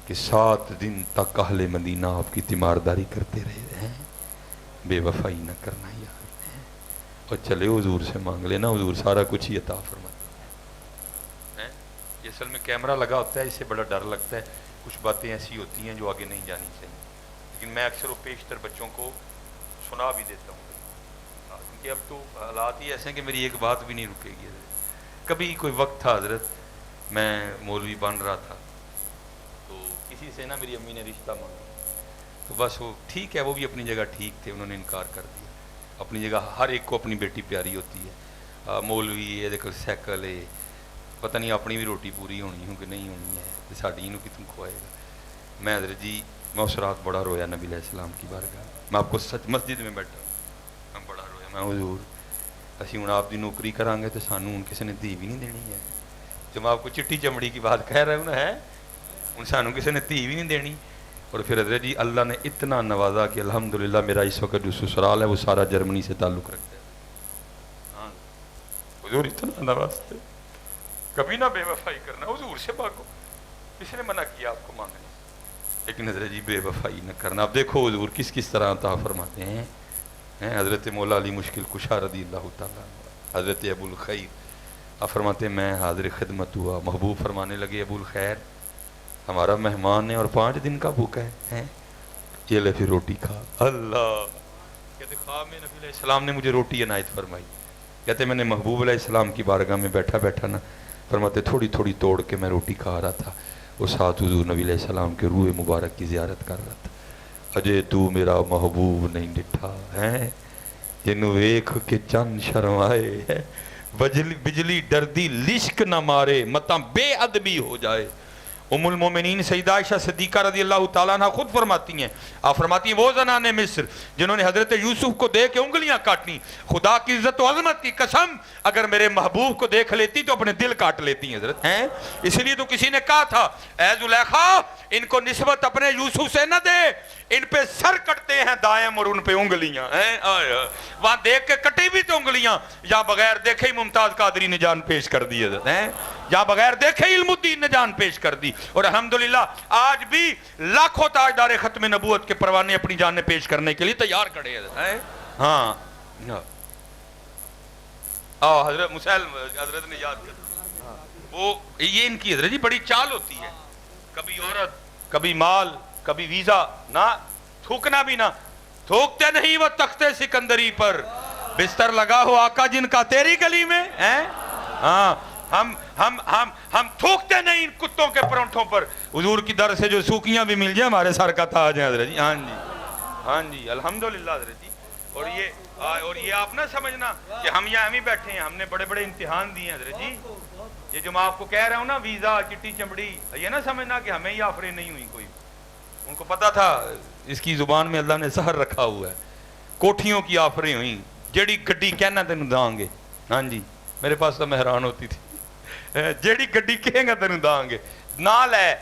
کہ 7 دن تک اہل مدینہ آپ کی تیمارداری کرتے رہے ہیں. بے وفائی نہ کرنا یار, اور چلے حضور سے مانگ لینا, حضور سارا کچھ ہی عطا فرماتے ہیں. یہ اصل میں کیمرہ لگا ہوتا ہے, اس سے بڑا ڈر لگتا ہے. کچھ باتیں ایسی ہوتی ہیں جو آگے نہیں جانی چاہیے, لیکن میں اکثر و بیشتر بچوں کو سنا بھی دیتا ہوں کیونکہ اب تو حالات ہی ایسے ہیں کہ میری ایک بات بھی نہیں رکے گی. کبھی کوئی وقت تھا حضرت میں مولوی بن رہا تھا, تو کسی سے نا میری امی نے رشتہ مانگا, تو بس وہ ٹھیک ہے, وہ بھی اپنی جگہ ٹھیک تھے, انہوں نے انکار کر دیا. اپنی جگہ ہر ایک کو اپنی بیٹی پیاری ہوتی ہے. مولوی یہ دیکھو سائیکل ہے, پتہ نہیں اپنی بھی روٹی پوری ہونی ہوں کہ نہیں ہونی ہے, تو ساڑی انہوں کی تم کھوائے گا. میں حضرت جی میں اس رات بڑا رویا نبی علیہ السلام کی بارگاہ. میں آپ کو سچ مسجد میں بیٹھا ہوں, میں بڑا رویا. میں حضور اسی ہوں آپ دی نوکری کریں گے تو سانوں ہوں کسی نے دھی بھی نہیں دینی ہے. جو میں آپ کو چٹی چمڑی کی بات کہہ رہا ہوں نا, ہے ان سانوں کسی نے دھی بھی نہیں دینی. اور پھر حضرت جی اللہ نے اتنا نوازا کہ الحمدللہ میرا اس وقت جو سسرال ہے وہ سارا جرمنی سے تعلق رکھتا ہے. ہاں حضور اتنا نوازتے. کبھی نہ بے وفائی کرنا, حضور سے مانگو, کس نے منع کیا آپ کو مانگنے, لیکن حضرت جی بے وفائی نہ کرنا. اب دیکھو حضور کس کس طرح عطا فرماتے ہیں. حضرت مولا علی مشکل کشا رضی اللہ تعالیٰ, حضرت ابو الخیر آپ فرماتے ہیں میں حاضر خدمت ہوا. محبوب فرمانے لگے ابو الخیر ہمارا مہمان ہے اور 5 دن کا بھوکا ہے, یہ لے پھر روٹی کھا. اللہ کہتے خواب میں نبی علیہ السلام نے مجھے روٹی عنایت فرمائی. کہتے میں نے محبوب علیہ السلام کی بارگاہ میں بیٹھا بیٹھا نا فرماتے تھوڑی تھوڑی توڑ کے میں روٹی کھا رہا تھا. اس ساتھ حضور نبی علیہ السلام کے روح مبارک کی زیارت کر رہا تھا. اجے تو میرا محبوب نہیں ڈٹھا ہے جنوں ویکھ کے چند شرمائے ہے, بجلی ڈردی لشک نہ مارے متاں بے ادبی ہو جائے. ام المومنین سیدہ عائشہ صدیقہ رضی اللہ تعالیٰ عنہ خود فرماتی ہیں, آپ فرماتی ہیں وہ زنان مصر جنہوں نے حضرت یوسف کو دیکھ کے انگلیاں کاٹنی, خدا کی عزت و عظمت کی قسم اگر میرے محبوب کو دیکھ لیتی تو اپنے دل کاٹ لیتی حضرت ہیں. اس لیے تو کسی نے کہا تھا اے زلیخا ان کو نسبت اپنے یوسف سے نہ دے, ان پہ سر کٹتے ہیں دائم اور ان پہ انگلیاں ہیں. وہاں دیکھ کے کٹی بھی تو انگلیاں, یا بغیر دیکھے ہی ممتاز قادری نے جان پیش کر دی ہیں, یا بغیر دیکھے علم الدین نے جان پیش کر دی. اور الحمدللہ آج بھی لاکھوں تاجدار ختم نبوت کے پروانے اپنی جانیں پیش کرنے کے لیے تیار کھڑے ہیں. ہاں حضرت مسائل حضرت نے یاد کر, وہ یہ ان کی حضرت جی بڑی چال ہوتی ہے, کبھی عورت کبھی مال کبھی ویزا, نہ تھوکنا بھی نہ تھوکتے نہیں وہ تخت سکندری پر, بستر لگا ہو آقا جن کا تیری گلی میں ہیں. ہاں ہم تھوکتے نہیں ان کتوں کے پرونٹھوں پر. حضور کی در سے جو سوکیاں بھی مل جائیں ہمارے سر کا تاج ہیں حضرت جی. ہاں جی الحمدللہ حضرت جی. اور یہ آپ نہ سمجھنا کہ ہم یہاں ہی بیٹھے ہیں, ہم نے بڑے بڑے امتحان دیے ہیں حضرت جی. یہ جو میں آپ کو کہہ رہا ہوں نا ویزا چٹی چمڑی, یہ نہ سمجھنا کہ ہمیں ہی آفریں نہیں ہوئی کوئی. ان کو پتا تھا اس کی زبان میں اللہ نے زہر رکھا ہوا ہے. کوٹھیوں کی آفریں ہوئیں, جیڑی گڈی کہنا تینوں داں گے. ہاں جی میرے پاس تو مہران ہوتی تھی, جیڑی گڈی کہیں گا تینوں داں گے. نال ہے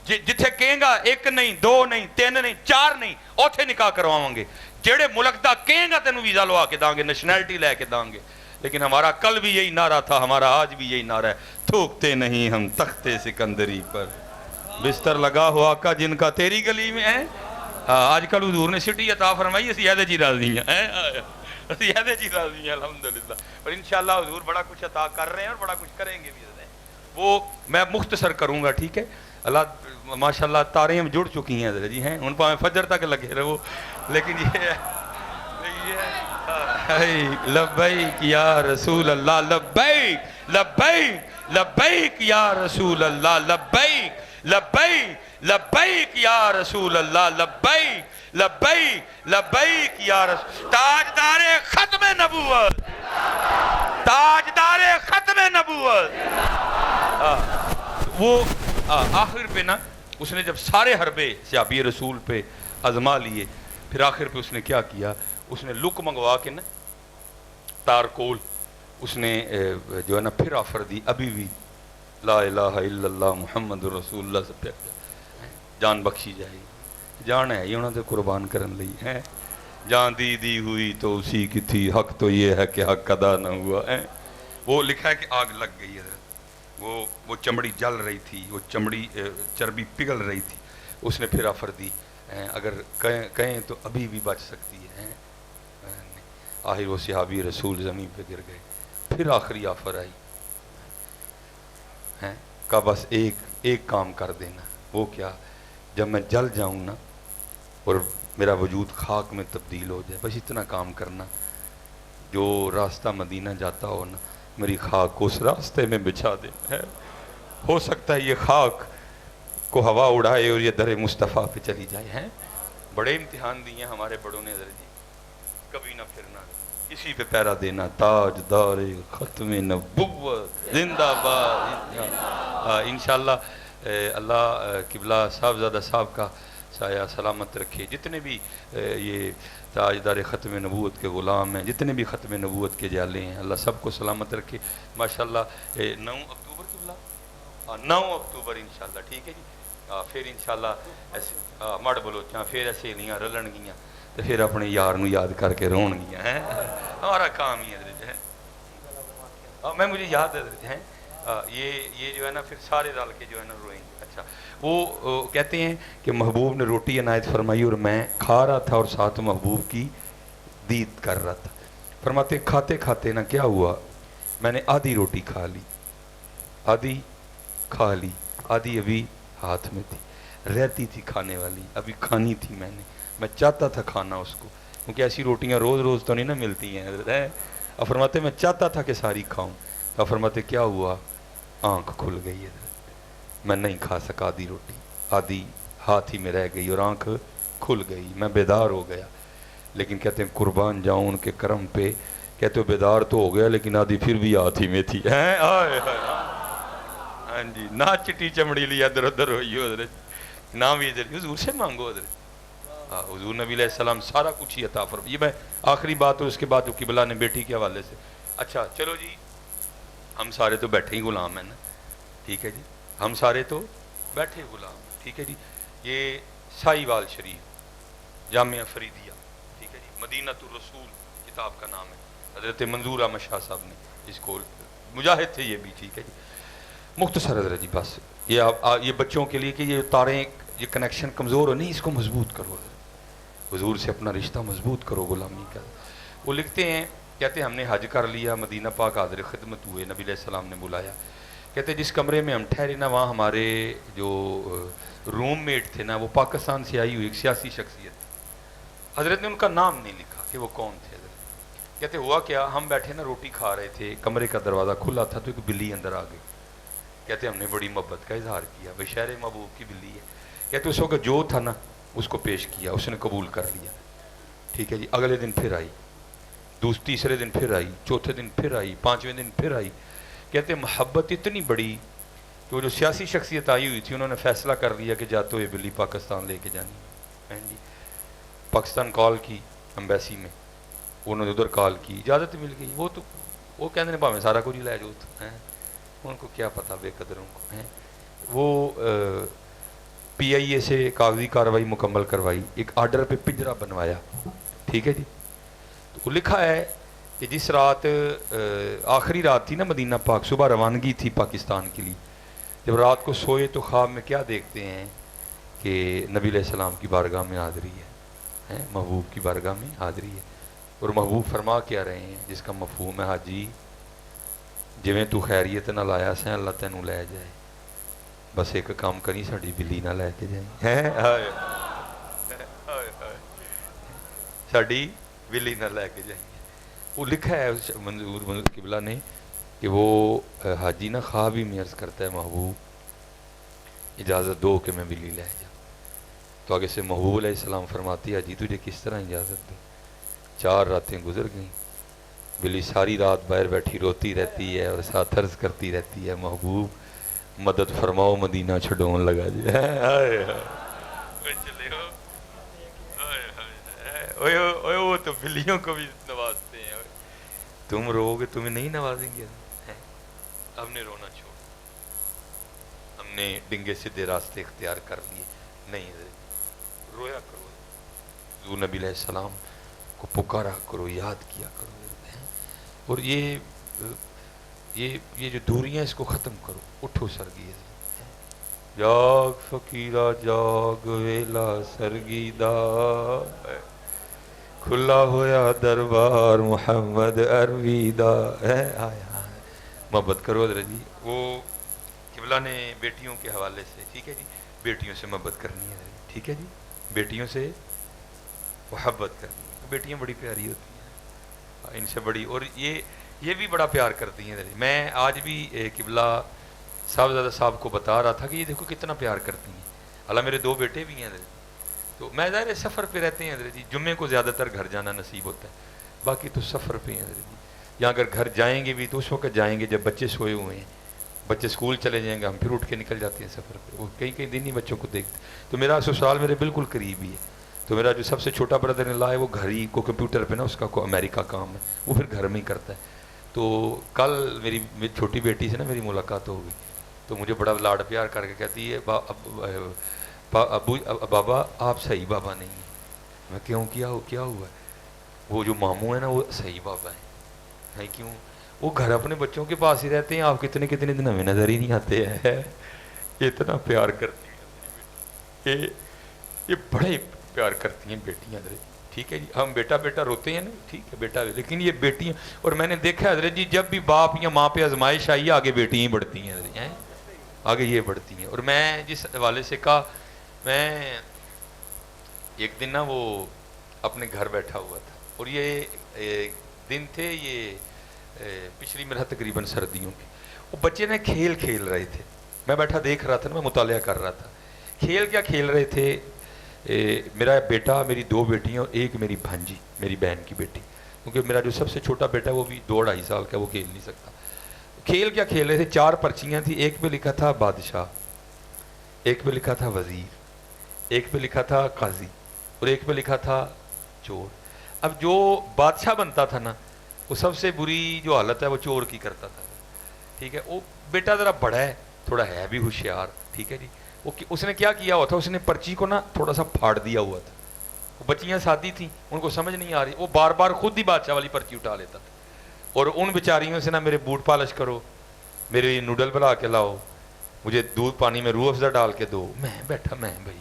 جتھے کہیں گا ایک نہیں دو نہیں تین نہیں چار نہیں اوتھے نکاح کرواؤں گے. جیڑے ملک دا کہیں گا تینوں ویزا لوا کے داں گے, نیشنلٹی لے کے داں گے. لیکن ہمارا کل بھی یہی نعرہ تھا, ہمارا آج بھی یہی نعرہ ہے, تھوکتے نہیں ہم تخت سکندری پر, بستر لگا ہوا آقا جن کا تیری گلی میں ہے. آج کل حضور نے سٹی عطا فرمائی, اسی ایدے جی راضی ہیں, اسی ایدے جی راضی ہیں الحمدللہ. اور انشاءاللہ حضور بڑا کچھ عطا کر رہے ہیں اور بڑا کچھ کریں گے بھی. وہ میں مختصر کروں گا ٹھیک ہے. اللہ ماشاءاللہ تاریں ہم جڑ چکی ہیں حضرت جی ہیں, ان پہ فجر تک لگے رہو. لیکن یہ لبیک یا رسول اللہ, لبیک لبیک لبیک یا رسول اللہ, لبیک لبیک لبیک یا رسول اللہ, لبیک لبیک لبیک یا رسول. تاجدار ختم نبوت, تاجدار ختم نبوت. وہ آخر پہ نا اس نے جب سارے حربے صحابی رسول پہ آزما لیے, پھر آخر پہ اس نے کیا کیا, اس نے لک منگوا کے نا تارکول اس نے جو ہے نا پھر آفر دی, ابھی بھی لا الہ الا اللہ محمد رسول اللہ سے پھر جان بخشی جائے. جان ہے یہ انہوں نے قربان کرن لی ہے, جان دی ہوئی تو اسی کی تھی, حق تو یہ ہے کہ حق ادا نہ ہوا ہے. وہ لکھا ہے کہ آگ لگ گئی حضرت, وہ چمڑی جل رہی تھی, وہ چمڑی چربی پگھل رہی تھی. اس نے پھر آفر دی, اگر کہیں تو ابھی بھی بچ سکتی ہے. آخر وہ صحابی رسول زمین پہ گر گئے. پھر آخری آفر آئی, کہا بس ایک کام کر دینا. وہ کیا, جب میں جل جاؤں نا اور میرا وجود خاک میں تبدیل ہو جائے, بس اتنا کام کرنا, جو راستہ مدینہ جاتا ہو نا میری خاک اس راستے میں بچھا دے. ہو سکتا ہے یہ خاک کو ہوا اڑائے اور یہ در مصطفیٰ پہ چلی جائے. ہیں بڑے امتحان دیے ہمارے بڑوں نے حضرت جی, کبھی نہ پھرنا, اسی پہ پیرا دینا. تاجدار ختم نبوت زندہ باد. انشاءاللہ اللہ قبلہ صاحبزادہ صاحب کا سایہ سلامت رکھے. جتنے بھی یہ تاجدار ختم نبوت کے غلام ہیں, جتنے بھی ختم نبوت کے جالے ہیں, اللہ سب کو سلامت رکھے. ماشاءاللہ 9 اکتوبر قبلہ 9 اکتوبر انشاءاللہ ٹھیک ہے جی. پھر انشاءاللہ ایسے مڑ بلوچاں پھر ایسے لیاں رلن گیاں تو پھر اپنے یار نو یاد کر کے رون گیا ہیں. ہمارا کام ہی حضرت ہے. میں مجھے یاد حضرت ہیں یہ جو ہے نا پھر سارے رل کے جو ہے نا روئیں گے. اچھا وہ کہتے ہیں کہ محبوب نے روٹی عنایت فرمائی اور میں کھا رہا تھا اور ساتھ محبوب کی دید کر رہا تھا. فرماتے کھاتے کھاتے نا کیا ہوا, میں نے آدھی روٹی کھا لی, آدھی کھا لی, آدھی ابھی ہاتھ میں تھی, رہتی تھی کھانے والی, ابھی کھانی تھی میں نے, میں چاہتا تھا کھانا اس کو, کیونکہ ایسی روٹیاں روز روز تو نہیں نا ملتی ہیں حضرت ہے. اب فرماتے میں چاہتا تھا کہ ساری کھاؤں. تو فرماتے کیا ہوا؟ آنکھ کھل گئی حضرت, میں نہیں کھا سکا آدھی روٹی, آدھی ہاتھ ہی میں رہ گئی اور آنکھ کھل گئی, میں بیدار ہو گیا. لیکن کہتے ہیں قربان جاؤں ان کے کرم پہ, کہتے ہو بیدار تو ہو گیا لیکن آدھی پھر بھی ہاتھ ہی میں تھی. ہاں جی, نہ چٹی چمڑی لی ادھر ادھر ہوئی ہو حضرت, نہ بھی ادھر, حضور سے مانگو حضرت. حضور نبی علیہ السلام سارا کچھ ہی عطا فرمائے. یہ میں آخری بات ہو, اس کے بعد قبلہ نے بیٹی کے حوالے سے. اچھا چلو جی, ہم سارے تو بیٹھے ہی غلام ہیں نا, ٹھیک ہے جی, ہم سارے تو بیٹھے غلام, ٹھیک ہے جی. یہ سائی وال شریف جامعہ فریدیہ, ٹھیک ہے جی, مدینہ الرسول کتاب کا نام ہے. حضرت منظور احمد شاہ صاحب نے اس کو, مجاہد تھے یہ بھی, ٹھیک ہے جی. مختصر حضرت جی بس یہ بچوں کے لیے کہ یہ تاریں, یہ کنیکشن کمزور ہو نہیں, اس کو مضبوط کرو حضور سے, اپنا رشتہ مضبوط کرو غلامی کا. وہ لکھتے ہیں, کہتے ہیں ہم نے حج کر لیا, مدینہ پاک حاضر خدمت ہوئے, نبی علیہ السلام نے بلایا. کہتے ہیں جس کمرے میں ہم ٹھہرے نا, وہاں ہمارے جو روم میٹ تھے نا, وہ پاکستان سے آئی ہوئی ایک سیاسی شخصیت تھی. حضرت نے ان کا نام نہیں لکھا کہ وہ کون تھے. حضرت کہتے ہوا کیا, ہم بیٹھے نا روٹی کھا رہے تھے, کمرے کا دروازہ کھلا تھا تو ایک بلی اندر آ گئی. کہتے ہم نے بڑی محبت کا اظہار کیا, بشیر محبوب کی بلی ہے. کہتے اس وقت جو تھا نا اس کو پیش کیا, اس نے قبول کر لیا, ٹھیک ہے جی. اگلے دن پھر آئی, تیسرے دن پھر آئی, چوتھے دن پھر آئی, پانچویں دن پھر آئی. کہتے محبت اتنی بڑی کہ وہ جو سیاسی شخصیت آئی ہوئی تھی, انہوں نے فیصلہ کر لیا کہ جاتے ہوئے بلی پاکستان لے کے جانی جی. پاکستان کال کی امبیسی میں, انہوں نے ادھر کال کی, اجازت مل گئی. وہ کہتے ہیں بھاویں سارا کچھ لے جو, ان کو کیا پتہ بے قدروں کو. وہ پی آئی اے سے کاغذی کارروائی مکمل کروائی, ایک آرڈر پہ پنجرہ بنوایا, ٹھیک ہے جی. تو وہ لکھا ہے کہ جس رات آخری رات تھی نا مدینہ پاک, صبح روانگی تھی پاکستان کے لیے. جب رات کو سوئے تو خواب میں کیا دیکھتے ہیں کہ نبی علیہ السلام کی بارگاہ میں حاضری ہے, محبوب کی بارگاہ میں حاضری ہے. اور محبوب فرما کیا رہے ہیں, جس کا مفہوم ہے حاجی جویں تو خیریت نہ لایا سیں اللہ تینوں لے جائے, بس ایک کام کری ساڈی بلی نہ لے کے جائیں, ساڈی بلی نہ لے کے جائیں. وہ لکھا ہے منظور قبلہ نے کہ وہ حاجی نا خواب ہی میں عرض کرتا ہے محبوب اجازت دو کہ میں بلی لے جاؤں. تو آگے سے محبوب علیہ السلام فرماتی ہے حاجی تجھے کس طرح اجازت دے. 4 راتیں گزر گئیں, بلی ساری رات باہر بیٹھی روتی رہتی ہے اور ساتھ عرض کرتی رہتی ہے محبوب مدد فرماؤ مدینہ چھڈون لگا جی. وہ تو بلیوں کو بھی نوازتے ہیں, تم رو گے تمہیں نہیں نوازیں گے. ہم نے رونا چھوڑ, ہم نے ڈنگے سیدھے راستے اختیار کر لیے. نہیں رویا کرو, حضور نبی علیہ السلام کو پکارا کرو, یاد کیا کرو. اور یہ جو دوریاں اس کو ختم کرو. اٹھو سرگی, جاگ فقیرہ جاگ ویلا سرگی دا, کھلا ہویا دربار محمد عربی دا. محبت کرو حضرت جی. وہ قبلہ نے بیٹیوں کے حوالے سے, ٹھیک ہے جی, بیٹیوں سے محبت کرنی ہے, ٹھیک ہے جی, بیٹیوں سے محبت کرنی ہے. بیٹیاں بڑی پیاری ہوتی ہیں, ان سے بڑی, اور یہ بھی بڑا پیار کرتی ہیں. میں آج بھی قبلہ صاحبزادہ صاحب کو بتا رہا تھا کہ یہ دیکھو کتنا پیار کرتی ہیں. اللہ میرے 2 بیٹے بھی ہیں حضرت, تو میں ظاہر سفر پہ رہتے ہیں حضرت جی. جمعے کو زیادہ تر گھر جانا نصیب ہوتا ہے, باقی تو سفر پہ ہیں حضرت جی. یا اگر گھر جائیں گے بھی تو اس وقت جائیں گے جب بچے سوئے ہوئے ہیں, بچے اسکول چلے جائیں گے, ہم پھر اٹھ کے نکل جاتے ہیں سفر پہ. وہ کئی دن ہی بچوں کو دیکھتے. تو میرا سسرال میرے بالکل قریب ہی ہے. تو میرا جو سب سے چھوٹا بردر ان لا ہے وہ گھر ہی کو کمپیوٹر پہ نا, اس کا امریکہ کام ہے, وہ پھر گھر میں ہی کرتا ہے. تو کل میری چھوٹی بیٹی سے نا میری ملاقات ہو گئی, تو مجھے بڑا لاڈ پیار کر کے کہتی ہے ابو بابا آپ صحیح بابا نہیں ہیں. میں کیوں, کیا ہوا ہے؟ وہ جو ماموں ہیں نا وہ صحیح بابا ہیں. کیوں؟ وہ گھر اپنے بچوں کے پاس ہی رہتے ہیں, آپ کتنے دن ہمیں نظر ہی نہیں آتے ہیں. اتنا پیار کرتی ہیں یہ بڑے پیار کرتی ہیں بیٹیاں حضرت, ٹھیک ہے جی. ہم بیٹا روتے ہیں نا, ٹھیک ہے بیٹا, لیکن یہ بیٹیاں, اور میں نے دیکھا حضرت جی جب بھی باپ یا ماں پہ آزمائش آئی آگے بیٹیاں ہی بڑھتی ہیں حضرت, آگے یہ بڑھتی ہیں. اور میں جس حوالے سے کہا, میں ایک دن نا وہ اپنے گھر بیٹھا ہوا تھا، اور یہ دن تھے یہ پچھلی میرا تقریباً سردیوں کے. وہ بچے نے کھیل کھیل رہے تھے، میں بیٹھا دیکھ رہا تھا نا، میں مطالعہ کر رہا تھا. کھیل کیا کھیل رہے تھے؟ میرا بیٹا، میری 2 بیٹیاں اور ایک میری بھانجی، میری بہن کی بیٹی، کیونکہ میرا جو سب سے چھوٹا بیٹا ہے وہ بھی 2-2.5 سال کا، وہ کھیل نہیں سکتا. کھیل کیا کھیل رہے تھے؟ 4 پرچیاں تھیں، ایک پہ لکھا تھا بادشاہ، ایک پہ لکھا تھا وزیر، ایک پہ لکھا تھا قاضی، اور ایک پہ لکھا تھا چور. اب جو بادشاہ بنتا تھا نا، وہ سب سے بری جو حالت ہے وہ چور کی کرتا تھا. ٹھیک ہے، وہ بیٹا ذرا بڑا ہے، تھوڑا ہے بھی ہوشیار. ٹھیک ہے جی، اس نے کیا کیا ہوا تھا، اس نے پرچی کو نا تھوڑا سا پھاڑ دیا ہوا تھا. وہ بچیاں سادی تھیں، ان کو سمجھ نہیں آ رہی، وہ بار بار خود ہی بادشاہ والی پرچی اٹھا لیتا تھا. اور ان بیچاریوں سے نا میرے بوٹ پالش کرو، میرے نوڈل بنا کے لاؤ، مجھے دودھ پانی میں روح افزا ڈال کے دو. میں بیٹھا، میں بھائی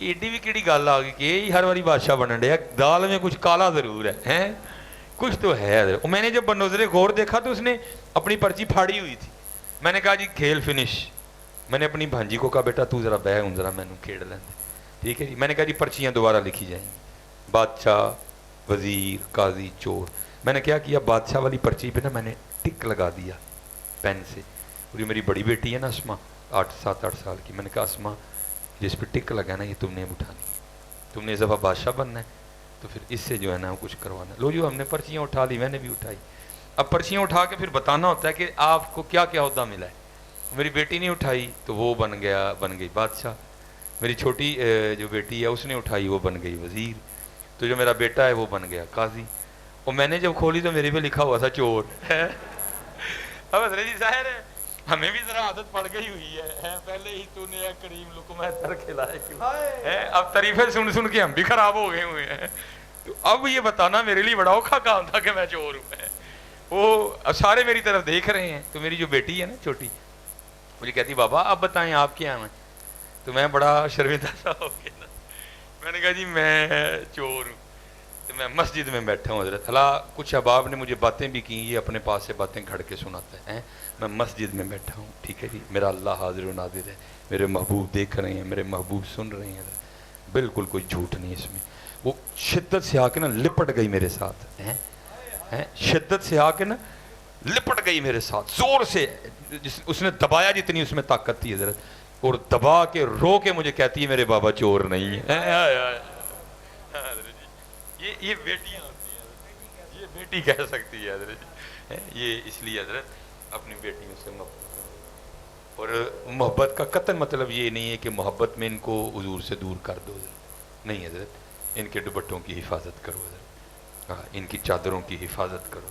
ایڈی بھی کیڑی گل آ گئی کہ یہی ہر باری بادشاہ بنن ڈیا، دال میں کچھ کالا ضرور ہے، ہیں کچھ تو ہے. میں نے جب بنظر غور دیکھا تو اس نے اپنی پرچی پھاڑی ہوئی تھی. میں نے کہا جی کھیل فنش. میں نے اپنی بھانجی کو کہا بیٹا تو ذرا بہ ہوں، ذرا مینوں کھیڑ لیندے. ٹھیک ہے جی، میں نے کہا جی پرچیاں دوبارہ لکھی جائیں گی، بادشاہ، وزیر، قاضی، چور. میں نے کیا کیا، بادشاہ والی پرچی پہ نا میں نے ٹک لگا دیا پین سے. اور یہ میری بڑی بیٹی ہے نا اسما، 7-8 سال کی، میں نے کہا اسما جس پہ ٹک لگا نا یہ تم نے اٹھانی ہے، تم نے اس دفعہ بادشاہ بننا ہے، تو پھر اس سے جو ہے نا کچھ کروانا. لو جو ہم نے پرچیاں اٹھا لی، میں نے بھی اٹھائی. اب پرچیاں اٹھا کے پھر بتانا ہوتا ہے کہ آپ کو کیا کیا عہدہ ملا ہے. میری بیٹی نے اٹھائی تو وہ بن گئی بادشاہ. میری چھوٹی جو بیٹی ہے اس نے اٹھائی، وہ بن گئی وزیر. تو جو میرا بیٹا ہے وہ بن گیا قاضی. اور میں نے جب کھولی تو میرے پہ لکھا ہوا تھا چور. اب حضرت جی ظاہر ہے ہمیں بھی ذرا عادت پڑ گئی ہوئی ہے، پہلے ہی تو نے کریم لقمہ تر کھلائے کیوں. اب تعریفیں سن سن کے ہم بھی خراب ہو گئے ہوئے ہیں. تو اب یہ بتانا میرے لیے بڑا اوکھا کام تھا کہ میں چور ہوں. وہ اب سارے میری طرف دیکھ رہے ہیں. تو میری جو بیٹی ہے نا چھوٹی، مجھے کہتی بابا آپ بتائیں آپ کیا ہیں. تو میں بڑا شرمندہ سا ہو گیا. میں نے کہا جی میں چور ہوں. تو میں مسجد میں بیٹھا ہوں حضرت. اللہ کچھ احباب نے مجھے باتیں بھی کی، یہ اپنے پاس سے باتیں کھڑ کے سناتے ہیں. میں مسجد میں بیٹھا ہوں. ٹھیک ہے جی، میرا اللہ حاضر و ناظر ہے، میرے محبوب دیکھ رہے ہیں، میرے محبوب سن رہے ہیں. بالکل کوئی جھوٹ نہیں اس میں. وہ شدت سے آ کے نا لپٹ گئی میرے ساتھ، شدت سے آ کے نا لپٹ گئی میرے ساتھ زور سے. اس نے دبایا جتنی اس میں طاقت تھی حضرت، اور دبا کے رو کے مجھے کہتی ہے میرے بابا چور نہیں ہے. یہ بیٹیاں ہوتی ہیں، یہ بیٹی کہہ سکتی ہے حضرت. یہ اس لیے حضرت اپنی بیٹیوں سے محبت. اور محبت کا قطعاً مطلب یہ نہیں ہے کہ محبت میں ان کو حضور سے دور کر دو حضرت. نہیں حضرت، ان کے دوپٹوں کی حفاظت کرو حضرت، ان کی چادروں کی حفاظت کرو.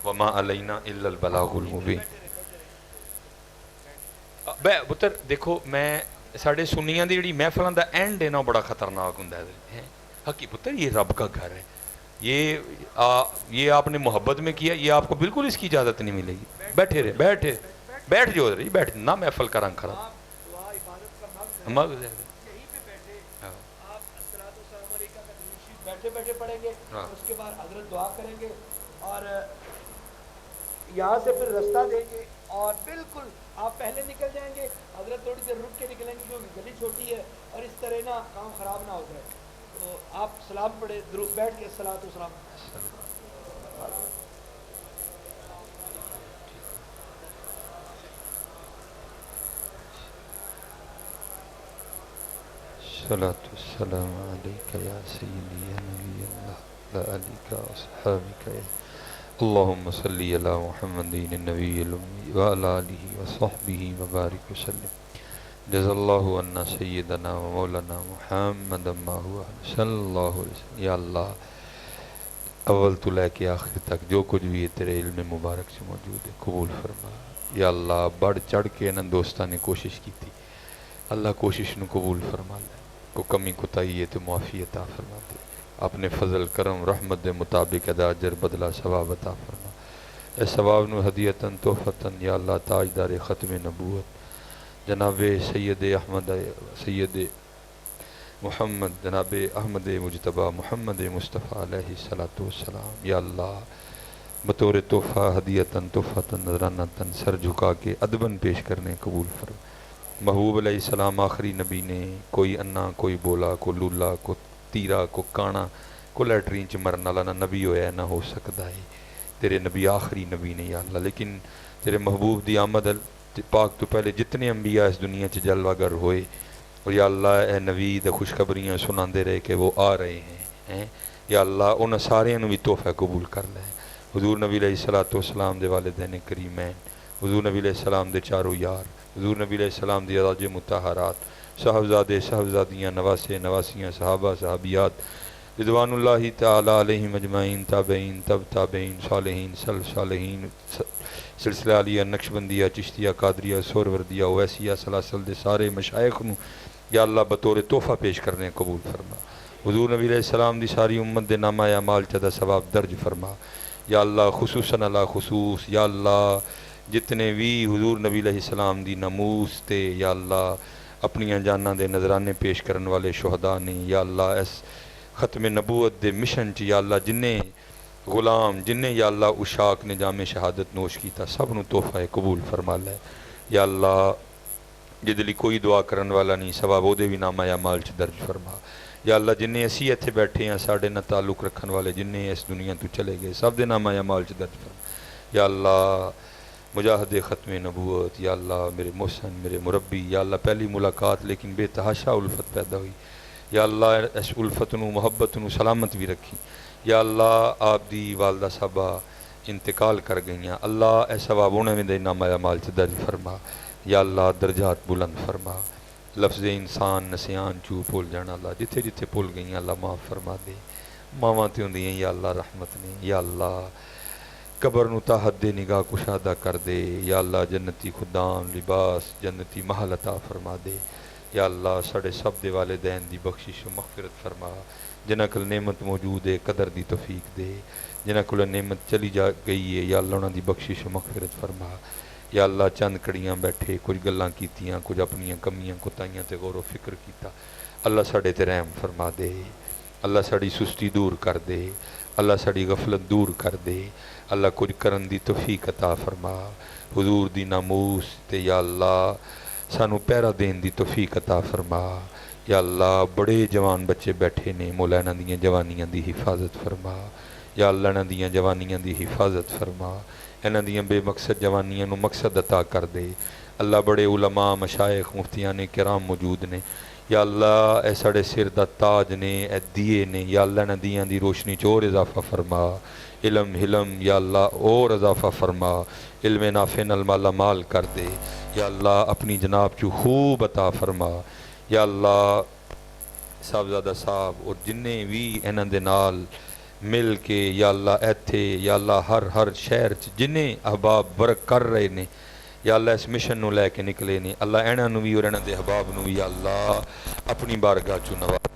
وما علینا الا البلاغ المبین. پتر دیکھو، میں ساڈے سنیاں دی جڑی محفلاں دا اینڈ ہے نا بڑا خطرناک ہوندا ہے. حقی پتر یہ رب کا گھر ہے. یہ آپ نے محبت میں کیا، یہ آپ کو بالکل اس کی اجازت نہیں ملے گی. بیٹھے رہے، بیٹھ جو رہی، بیٹھ نہ محفل کران خراب. بیٹھے بیٹھے پڑھیں گے، اس کے بعد حضرت دعا کریں گے اور یہاں سے پھر رستہ دیں گے. اور بالکل آپ پہلے نکل جائیں گے، حضرت تھوڑی دیر رک کے نکلیں گے کیونکہ گلی چھوٹی ہے اور اس طرح نا کام خراب نہ ہو جائے. تو آپ سلام پڑھے، درود بیٹھ کے الصلاۃ والسلام. الصلاة والسلام علیک یا سیدی یا نبی اللہ علیک و اصحابک اللہم صلی علی محمد النبی الامی وعلی آلہ وصحبہ وبارک وسلم. جزا اللہ عنا سیدنا و مولانا محمد ما ہوا صلی اللہ علیہ وسلم. یا اللہ اول تو لے کے آخر تک جو کچھ بھی تیرے علم مبارک سے موجود ہے قبول فرما. یا اللہ بڑھ چڑھ کے ان دوستان نے کوشش کی تھی، اللہ کوشش نو قبول فرما لے. کو کمی کوتاہی ہے تو معافی عطا فرما دے. اپنے فضل کرم رحمت دے مطابق ادا اجر بدلہ ثواب عطا فرما. اے ثواب نو ہدیتاً تحفتاً یا اللہ تاجدار ختم نبوت جناب سید محمد جناب احمد مجتبیٰ محمد مصطفیٰ علیہ الصلاۃ والسلام. یا اللہ بطور تحفہ ہدیتاً تحفتاً نذرانۃً سر جھکا کے ادباً پیش کرنے قبول فرما. محبوب علیہ السلام آخری نبی نے کوئی انا، کوئی بولا، کوئی لولا، کوئی تیرا، کوئی کانا کو لیٹرین چ مرن والا نہ نبی ہویا نہ ہو سکتا ہے، تیرے نبی آخری نبی نے یا اللہ، لیکن تیرے محبوب دی آمد پاک تو پہلے جتنے انبیاء اس دنیا چ جلوہ گر ہوئے، اور یا اللہ اے نبی دے خوشخبریاں سناندے رہے کہ وہ آ رہے ہیں، یا اللہ انہاں سارے بھی تحفہ قبول کر لے۔ حضور نبی علیہ الصلوۃ والسلام دے والدین کریمین، حضور نبی علیہ السلام دے چاروں یار، حضور نبی علیہ السلام دی ازواج مطہرات، صاحبزادے صاحبزادیاں، نواسے نواسیاں، صحابہ صحابیات رضوان اللہ تعالی علیہم اجمعین، تابعین تب تابعین، صالحین سلف صالحین، سلسلہ علیہ نقشبندیہ چشتیہ قادریہ سہروردیہ اویسیہ سلاسل دے سارے مشائخ نو یا اللہ بطور تحفہ پیش کرنے قبول فرما۔ حضور نبی علیہ السلام دی ساری امت دے نامہ اعمال چدا ثواب درج فرما یا اللہ، خصوصاً اللہ خصوص یا اللہ جتنے بھی حضور نبی علیہ السلام دی ناموس تے یا اللہ اپنیاں جاناں دے نظرانے پیش کرن والے شہداء نے یا اللہ اس ختم نبوت دے مشن چ یا اللہ جنہیں غلام جنہیں یا اللہ اشاق نے جام شہادت نوش کیتا سب نو تحفہ قبول فرما لے یا اللہ، جدے لئی کوئی دعا کرن والا نہیں ثواب او دے بھی نامہ اعمال چ درج فرما یا اللہ، جنہیں اسی ایتھے بیٹھے ہیں ساڑے نہ تعلق رکھن والے جنہیں اس دنیا تو چلے گئے سب دے نامہ اعمال چ درج فرما یا اللہ، مجاہد ختم نبوت یا اللہ میرے محسن میرے مربی یا اللہ، پہلی ملاقات لیکن بے تحاشا الفت پیدا ہوئی یا اللہ، اس الفت نو محبت نو سلامت بھی رکھی یا اللہ، آپ دی والدہ صاحبہ انتقال کر گئیاں اللہ، اے ثواب انہیں میں دے نامہ اعمال چ درج فرما یا اللہ، درجات بلند فرما، لفظ انسان نسیان چو بھول جانا اللہ، جتھے جتھے بھول گئیں اللہ معاف فرما دے، ماواں تے ہوندیاں یا اللہ رحمت نے یا اللہ، قبر نو تا حد نگاہ کشادہ کر دے یا اللہ، جنتی خدام لباس جنتی محل عطا فرما دے یا اللہ، ساڑے سب دے والدین دی بخشش و مغفرت فرما، جنہ کل نعمت موجود ہے قدر دی توفیق دے، جنہ کل نعمت چلی جا گئی ہے یا اللہ انہاں دی بخشش و مغفرت فرما یا اللہ، چند کڑیاں بیٹھے کچھ گلاں کیتیاں کچھ اپنیاں کمیاں کوتاہیاں تے غور و فکر کیتا، اللہ ساڑے تے رحم فرما دے، اللہ ساڑی سستی دور کر دے، اللہ ساڑی غفلت دور کر دے، اللہ کچھ کرن دی توفیق عطا فرما، حضور دی ناموس تے یا اللہ سانو پیرا دین دی توفیق عطا فرما یا اللہ، بڑے جوان بچے بیٹھے نے مولا انہاں دیاں جوانیاں دی حفاظت فرما یا اللہ، انہاں دیاں جوانیاں دی حفاظت فرما، انہاں دیاں بے مقصد جوانیاں نو مقصد عطا کر دے اللہ، بڑے علماء مشائخ مفتیان کرام موجود نے یا اللہ، اے ساڑے سر دا تاج نے اے دیے نے یا اللہ، انہاں دیاں دی روشنی چ اور اضافہ فرما، علم حلم یا اللہ اور اضافہ فرما، علم نافع نال مالا مال کر دے یا اللہ، اپنی جناب چو خوب عطا فرما یا اللہ، صاحبزادہ صاحب اور جنہیں بھی انہاں دے نال مل کے یا اللہ ایتھے یا اللہ ہر شہر جنہیں احباب ورک کر رہے نے یا اللہ، اس مشن نو لے کے نکلے نے اللہ، انہاں نو بھی اور انہاں دے احباب نو بھی یا اللہ اپنی بارگاہ چو نواز